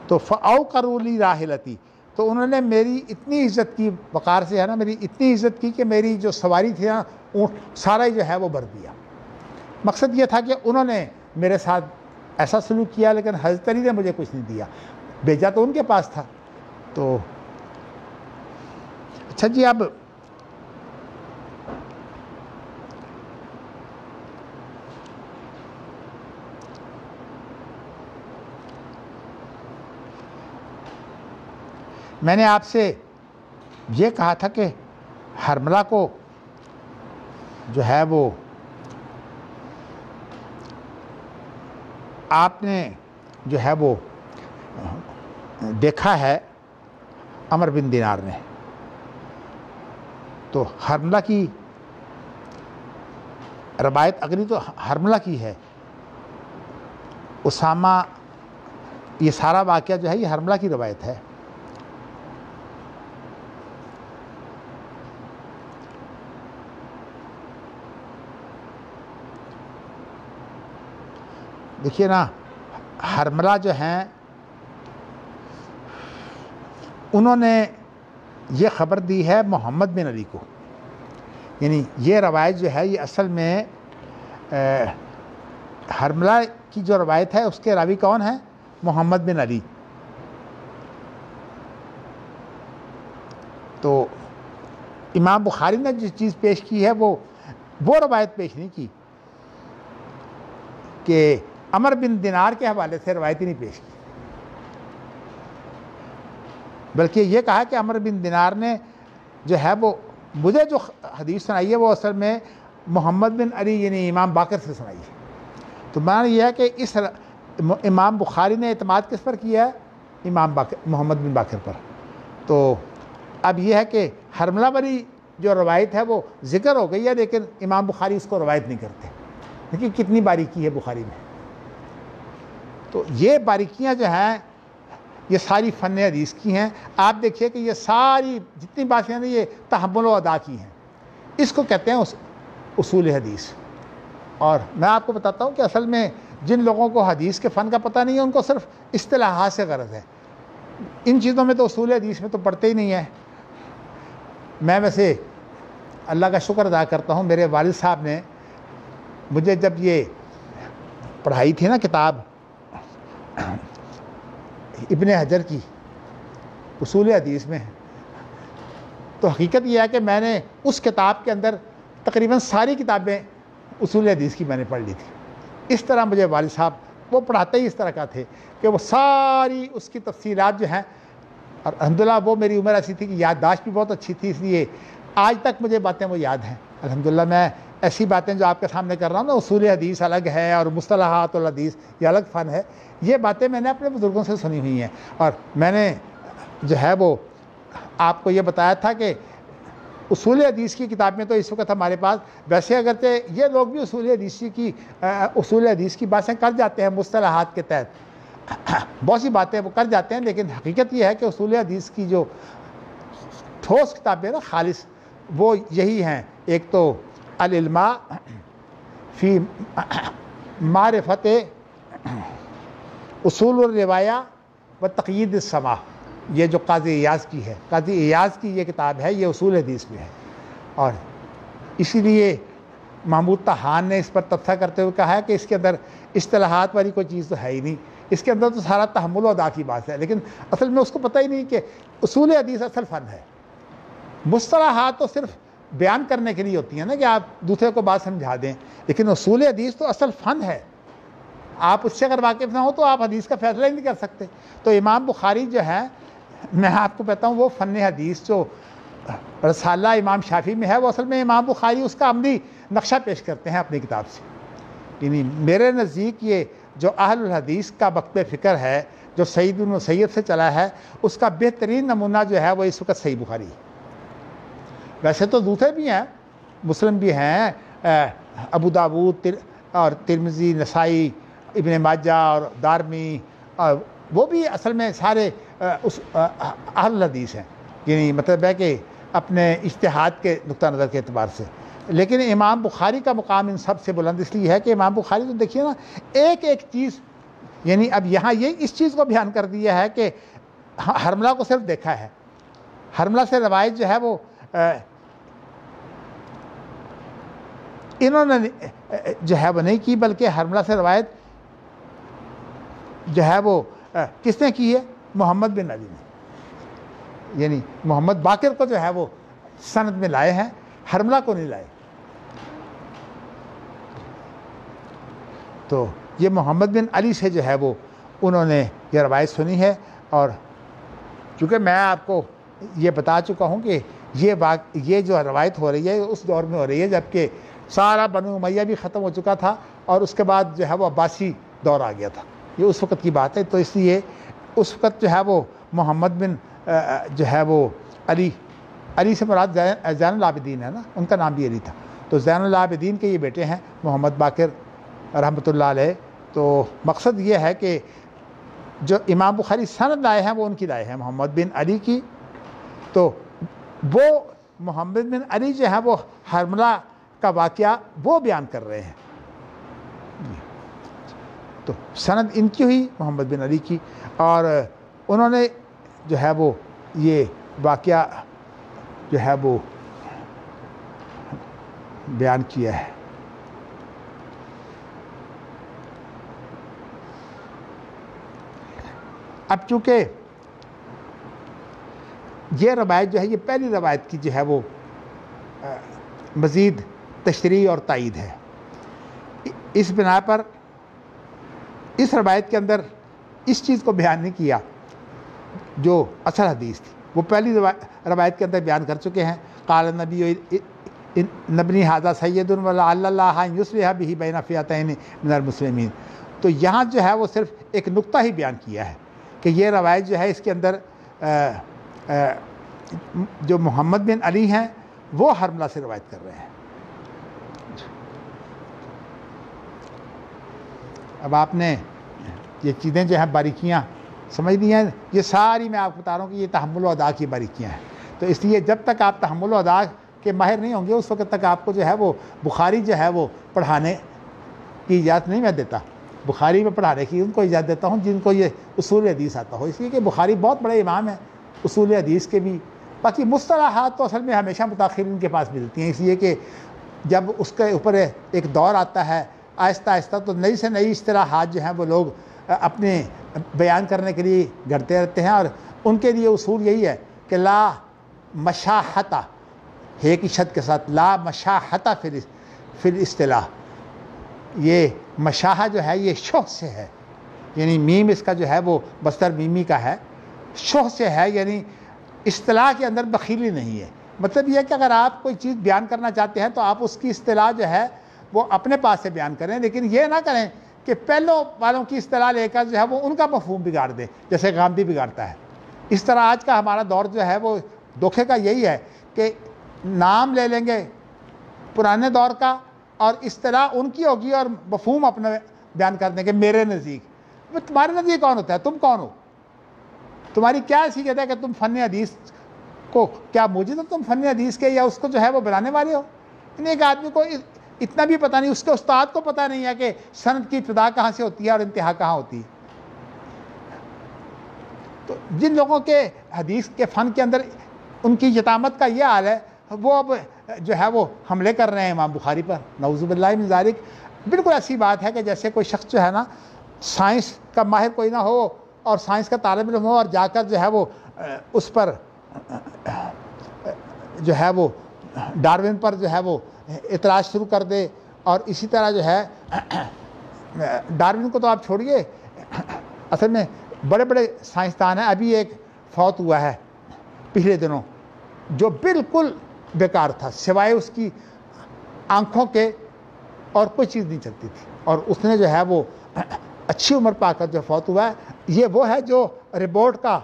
تو فاوقروا لی راحلتی، تو انہوں نے میری اتنی عزت کی، وقار سے ہے نا، میری اتنی عزت کی کہ میری جو سواری تھی نا اونٹ سارا جو ہے وہ بھر دیا. مقصد یہ تھا کہ انہوں نے میرے ساتھ ایسا سلوک کیا، لیکن حضرت علی نے مجھے کچھ نہیں دیا، بھیجا تو ان کے پاس تھا. تو اچھا جی، اب میں نے آپ سے یہ کہا تھا کہ حرملہ کو جو ہے وہ آپ نے جو ہے وہ دیکھا ہے عمر بن دینار نے. تو حرملہ کی روایت اگلی تو حرملہ کی ہے. اسامہ، یہ سارا واقعہ جو ہے یہ حرملہ کی روایت ہے. دیکھیے نا، حرملہ جو ہیں انہوں نے یہ خبر دی ہے محمد بن علی کو. یعنی یہ روایت جو ہے یہ اصل میں حرملہ کی جو روایت ہے اس کے راوی کون ہیں؟ محمد بن علی. تو امام بخاری نے جو چیز پیش کی ہے وہ روایت پیش نہیں کی کہ عمر بن دینار کے حوالے سے روایت ہی نہیں پیش کی، بلکہ یہ کہا کہ عمر بن دینار نے جو ہے وہ مجھے جو حدیث سنائی ہے وہ اصل میں محمد بن علی یعنی امام باقر سے سنائی ہے. تو معنی یہ ہے کہ اس امام بخاری نے اعتماد کس پر کیا ہے؟ امام محمد بن باقر پر. تو اب یہ ہے کہ حرملہ والی جو روایت ہے وہ ذکر ہو گئی ہے، لیکن امام بخاری اس کو روایت نہیں کرتے. دیکھیے کتنی باریکی ہے بخاری میں. تو یہ باریکیاں جو ہیں یہ ساری فن حدیث کی ہیں. آپ دیکھیے کہ یہ ساری جتنی باتیں ہیں یہ تحمل و ادا کی ہیں. اس کو کہتے ہیں اصول حدیث. اور میں آپ کو بتاتا ہوں کہ اصل میں جن لوگوں کو حدیث کے فن کا پتہ نہیں ہے ان کو صرف اصطلاحات سے غرض ہے. ان چیزوں میں تو اصول حدیث میں تو پڑھتے ہی نہیں ہیں. میں ویسے اللہ کا شکر ادا کرتا ہوں، میرے والد صاحب نے مجھے جب یہ پڑھائی تھی نا کتاب ابن حجر کی اصول حدیث میں، تو حقیقت یہ ہے کہ میں نے اس کتاب کے اندر تقریباً ساری کتابیں اصول حدیث کی میں نے پڑھ لی تھی. اس طرح مجھے والد صاحب وہ پڑھاتے ہی اس طرح کا تھے کہ وہ ساری اس کی تفصیلات جو ہیں، اور الحمدللہ وہ میری عمر ایسی تھی کہ یادداشت بھی بہت اچھی تھی، اس لیے آج تک مجھے باتیں وہ یاد ہیں الحمدللہ. میں ایسی باتیں جو آپ کے سامنے کر رہا ہوں نا، اصول حدیث الگ ہے اور مصطلحات الحدیث یہ الگ فن ہے. یہ باتیں میں نے اپنے بزرگوں سے سنی ہوئی ہیں. اور میں نے جو ہے وہ آپ کو یہ بتایا تھا کہ اصول حدیث کی کتابیں تو اس وقت ہمارے پاس، ویسے اگرچہ یہ لوگ بھی اصول حدیث کی باتیں کر جاتے ہیں مصطلحات کے تحت، بہت سی باتیں وہ کر جاتے ہیں، لیکن حقیقت یہ ہے کہ اصول حدیث کی جو ٹھوس کتابیں نا خالص وہ یہی ہیں. ایک تو العلماء فی معرفت اصول الروایہ و تقیید السماع، یہ جو قاضی ایاز کی ہے، قاضی ایاز کی یہ کتاب ہے، یہ اصول حدیث میں ہے. اور اسی لیے محمود طحان نے اس پر تبصرہ کرتے ہوئے کہا ہے کہ اس کے اندر اصطلاحات والی کوئی چیز تو ہے ہی نہیں، اس کے اندر تو سارا تحمل و ادا کی بات ہے. لیکن اصل میں اس کو پتہ ہی نہیں کہ اصول حدیث اصل فن ہے. مصطلحات تو صرف بیان کرنے کے لیے ہوتی ہیں نا کہ آپ دوسرے کو بات سمجھا دیں، لیکن اصول حدیث تو اصل فن ہے. آپ اس سے اگر واقف نہ ہو تو آپ حدیث کا فیصلہ ہی نہیں کر سکتے. تو امام بخاری جو ہے، میں آپ کو کہتا ہوں وہ فن حدیث جو رسالہ امام شافعی میں ہے، وہ اصل میں امام بخاری اس کا عملی نقشہ پیش کرتے ہیں اپنی کتاب سے. یعنی میرے نزدیک یہ جو اہل الحدیث کا وقت فکر ہے، جو سید المسیب سے چلا ہے، اس کا بہترین نمونہ جو ہے وہ اس وقت صحیح بخاری ہے۔ ویسے تو دوسرے بھی ہیں، مسلم بھی ہیں، ابو داود اور ترمذی، نسائی، ابن ماجہ اور دارمی، اور وہ بھی اصل میں سارے اس اہل الحدیث ہیں، یعنی مطلب ہے کہ اپنے اجتہاد کے نقطہ نظر کے اعتبار سے۔ لیکن امام بخاری کا مقام ان سب سے بلند اس لیے ہے کہ امام بخاری تو دیکھیے نا، ایک ایک چیز، یعنی اب یہاں یہ اس چیز کو بیان کر دیا ہے کہ حرملہ کو صرف دیکھا ہے، حرملہ سے روایت جو ہے وہ انہوں نے جو ہے وہ نہیں کی، بلکہ حرملہ سے روایت جو ہے وہ کس نے کی ہے؟ محمد بن علی نے، یعنی محمد باقر کو جو ہے وہ سند میں لائے ہیں، حرملہ کو نہیں لائے۔ تو یہ محمد بن علی سے جو ہے وہ انہوں نے یہ روایت سنی ہے، اور چونکہ میں آپ کو یہ بتا چکا ہوں کہ یہ جو روایت ہو رہی ہے اس دور میں ہو رہی ہے جبکہ سارا بنو امیہ بھی ختم ہو چکا تھا، اور اس کے بعد جو ہے وہ عباسی دور آ گیا تھا، یہ اس وقت کی بات ہے۔ تو اس لیے اس وقت جو ہے وہ محمد بن جو ہے وہ علی سے مراد زین العابدین ہے نا، ان کا نام بھی علی تھا، تو زین العابدین کے یہ بیٹے ہیں محمد باقر رحمۃ اللہ علیہ۔ تو مقصد یہ ہے کہ جو امام بخاری سند لائے ہیں وہ ان کی لائے ہیں، محمد بن علی کی۔ تو وہ محمد بن علی جو ہے وہ حرملہ کا واقعہ وہ بیان کر رہے ہیں، تو سند ان کی ہوئی محمد بن علی کی، اور انہوں نے جو ہے وہ یہ واقعہ جو ہے وہ بیان کیا ہے۔ اب چونکہ یہ روایت جو ہے یہ پہلی روایت کی جو ہے وہ مزید تشریح اور تائید ہے، اس بنا پر اس روایت کے اندر اس چیز کو بیان نہیں کیا جو اصل حدیث تھی، وہ پہلی روایت کے اندر بیان کر چکے ہیں۔ قال النبی نبنی ھذا سید ولعل اللہ ان یصلح بہ بین فئتین من المسلمین، تو یہاں جو ہے وہ صرف ایک نقطہ ہی بیان کیا ہے کہ یہ روایت جو ہے اس کے اندر جو محمد بن علی ہیں وہ حرملہ سے روایت کر رہے ہیں۔ اب آپ نے یہ چیزیں جو ہیں باریکیاں سمجھ لی ہیں، یہ ساری میں آپ کو بتا رہا ہوں کہ یہ تحمل و ادا کی باریکیاں ہیں، تو اس لیے جب تک آپ تحمل و ادا کے ماہر نہیں ہوں گے اس وقت تک آپ کو جو ہے وہ بخاری جو ہے وہ پڑھانے کی اجازت نہیں میں دیتا، بخاری میں پڑھانے کی ان کو اجازت دیتا ہوں جن کو یہ اصول حدیث آتا ہو، اس لیے کہ بخاری بہت بڑے امام ہیں اصول حدیث کے بھی۔ باقی مصطلحات تو اصل میں ہمیشہ متاخرین کے پاس ملتی ہیں، اس لیے کہ جب اس کے اوپر ایک دور آتا ہے آہستہ آہستہ تو نئی سے نئی اصطلاحات جو ہیں وہ لوگ اپنے بیان کرنے کے لیے گھڑتے رہتے ہیں، اور ان کے لیے اصول یہی ہے کہ لا مشاحتہ، ہے کی شد کے ساتھ لا مشاحتہ فی الاصطلاح، یہ مشاحہ جو ہے یہ شوہ سے ہے، یعنی میم اس کا جو ہے وہ بستر میمی کا ہے، شوہ سے ہے، یعنی اصطلاح کے اندر بخیلی نہیں ہے۔ مطلب یہ ہے کہ اگر آپ کوئی چیز بیان کرنا چاہتے ہیں تو آپ اس کی اصطلاح جو ہے وہ اپنے پاس سے بیان کریں، لیکن یہ نہ کریں کہ پہلوں والوں کی اصطلاح لے کر جو ہے وہ ان کا مفہوم بگاڑ دیں، جیسے غامدی بگاڑتا ہے۔ اس طرح آج کا ہمارا دور جو ہے وہ دھوکے کا یہی ہے کہ نام لے لیں گے پرانے دور کا اور اصطلاح ان کی ہوگی اور مفہوم اپنا بیان کر دیں گے میرے نزدیک۔ تمہارے نزدیک کون ہوتا ہے؟ تم کون ہو؟ تمہاری کیا حیثیت ہے کہ تم فن حدیث کو کیا موجود ہو؟ تم فن حدیث کے یا اس کو جو ہے وہ بنانے والے ہو؟ ایک آدمی کو اتنا بھی پتہ نہیں، اس کے استاد کو پتہ نہیں ہے کہ سند کی ابتدا کہاں سے ہوتی ہے اور انتہا کہاں ہوتی ہے۔ تو جن لوگوں کے حدیث کے فن کے اندر ان کی یتامت کا یہ حال ہے، وہ اب جو ہے وہ حملے کر رہے ہیں امام بخاری پر، نعوذ باللہ من ذالک۔ بالکل ایسی بات ہے کہ جیسے کوئی شخص جو ہے نا سائنس کا ماہر کوئی نہ ہو اور سائنس کا طالب علم ہو اور جا کر جو ہے وہ اس پر جو ہے وہ ڈارون پر جو ہے وہ اعتراض شروع کر دے، اور اسی طرح جو ہے ڈارون کو تو آپ چھوڑیے، اصل میں بڑے بڑے سائنسدان ہیں، ابھی ایک فوت ہوا ہے پچھلے دنوں جو بالکل بیکار تھا، سوائے اس کی آنکھوں کے اور کوئی چیز نہیں چلتی تھی، اور اس نے جو ہے وہ اچھی عمر پا کر جو فوت ہوا ہے، یہ وہ ہے جو روبوٹ کا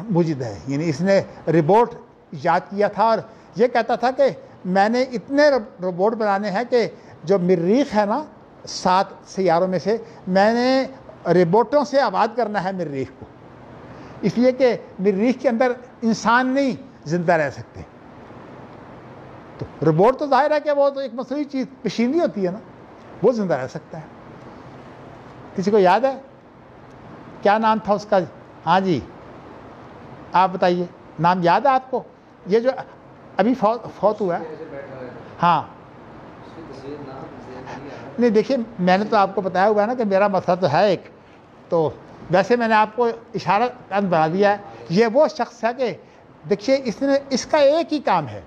موجد ہے. یعنی اس نے روبوٹ ایجاد کیا تھا اور یہ کہتا تھا کہ میں نے اتنے روبوٹ بنانے ہیں کہ جو مریخ ہے نا 7 سیاروں میں سے، میں نے روبوٹوں سے آباد کرنا ہے مریخ کو، اس لیے کہ مریخ کے اندر انسان نہیں زندہ رہ سکتے. تو روبوٹ تو ظاہر ہے کہ وہ تو ایک مصنوعی چیز مشینری ہوتی ہے نا، وہ زندہ رہ سکتا ہے. کسی کو یاد ہے کیا نام تھا اس کا؟ ہاں جی آپ بتائیے، نام یاد ہے آپ کو؟ یہ جو ابھی فوت ہوا ہے. ہاں نہیں دیکھیے، میں نے تو آپ کو بتایا ہوا ہے نا کہ میرا مسئلہ تو ہے ایک، تو ویسے میں نے آپ کو اشارہ بنا دیا ہے. یہ وہ شخص ہے کہ دیکھیے اس کا ایک ہی کام ہے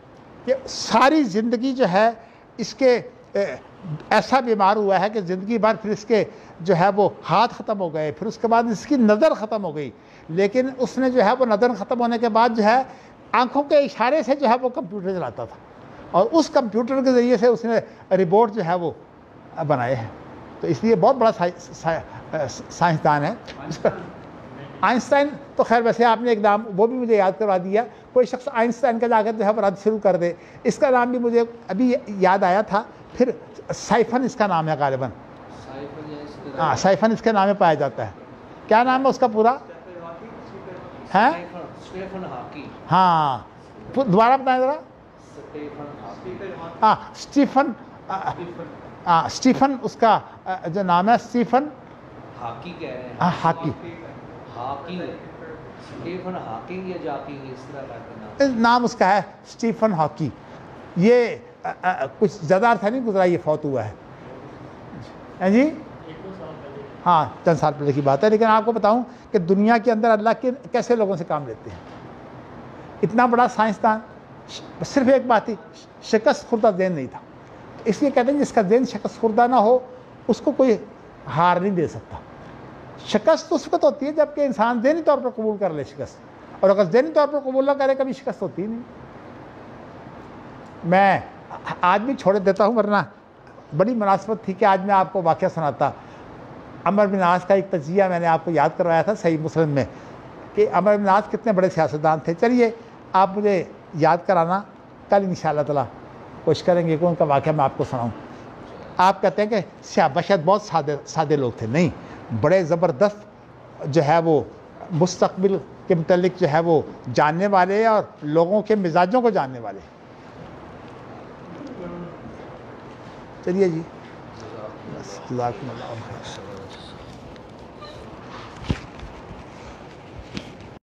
کہ ساری زندگی جو ہے اس کے ایسا بیمار ہوا ہے کہ زندگی بھر پھر اس کے جو ہے وہ ہاتھ ختم ہو گئے، پھر اس کے بعد اس کی نظر ختم ہو گئی، لیکن اس نے جو ہے وہ نظر ختم ہونے کے بعد جو ہے آنکھوں کے اشارے سے جو ہے وہ کمپیوٹر چلاتا تھا، اور اس کمپیوٹر کے ذریعے سے اس نے روبوٹ جو ہے وہ بنائے ہیں. تو اس لیے بہت بڑا سائنسدان ہے. آئنسٹائن تو خیر ویسے آپ نے ایک نام وہ بھی مجھے یاد کروا دیا، کوئی شخص آئنسٹائن کا جا کر جو ہے رد شروع کر دے، اس کا نام بھی مجھے ابھی یاد آیا تھا. پھر سائفن اس کا نام ہے غالباً، ہاں سائفن اس کے نام میں پایا جاتا ہے. کیا نام ہے اس کا پورا؟ ہیں ہاں دوبارہ بتائیں ذرا. ہاں اسٹیفن اس کا جو نام ہے، اسٹیفن ہاکی کہہ رہے ہیں. ہاں ہاکی اسٹیفن ہاکنگ یا جاکنگ اس طرح کا نام اس کا ہے، اسٹیفن ہاکی. یہ کچھ زیادہ عرصہ نہیں گزرا یہ فوت ہوا ہے جی. ہاں چند سال پہلے کی بات ہے. لیکن آپ کو بتاؤں کہ دنیا کے اندر اللہ کے کیسے لوگوں سے کام لیتے ہیں. اتنا بڑا سائنسدان، صرف ایک بات تھی، شکست خوردہ ذہن نہیں تھا. اس لیے کہتے ہیں جس کا ذہن شکست خوردہ نہ ہو اس کو کوئی ہار نہیں دے سکتا. شکست اس وقت ہوتی ہے جب کہ انسان ذہنی طور پر قبول کر لے شکست، اور اگر ذہنی طور پر قبول نہ کرے کبھی شکست ہوتی ہی نہیں. میں آج بھی چھوڑ دیتا ہوں، ورنہ بڑی مناسبت تھی کہ آج میں آپ کو واقعہ سناتا. عمر بن عاص کا ایک تجزیہ میں نے آپ کو یاد کروایا تھا صحیح مسلم میں کہ عمر بن عاص کتنے بڑے سیاستدان تھے. چلیے آپ مجھے یاد کرانا، کل انشاءاللہ تعالی کوشش کریں گے کہ ان کا واقعہ میں آپ کو سناؤں. آپ کہتے ہیں کہ صحابہ شاید بہت سادے لوگ تھے، نہیں، بڑے زبردست جو ہے وہ مستقبل کے متعلق جو ہے وہ جاننے والے اور لوگوں کے مزاجوں کو جاننے والے. چلیے جی، بس جزاکم اللہ خیر.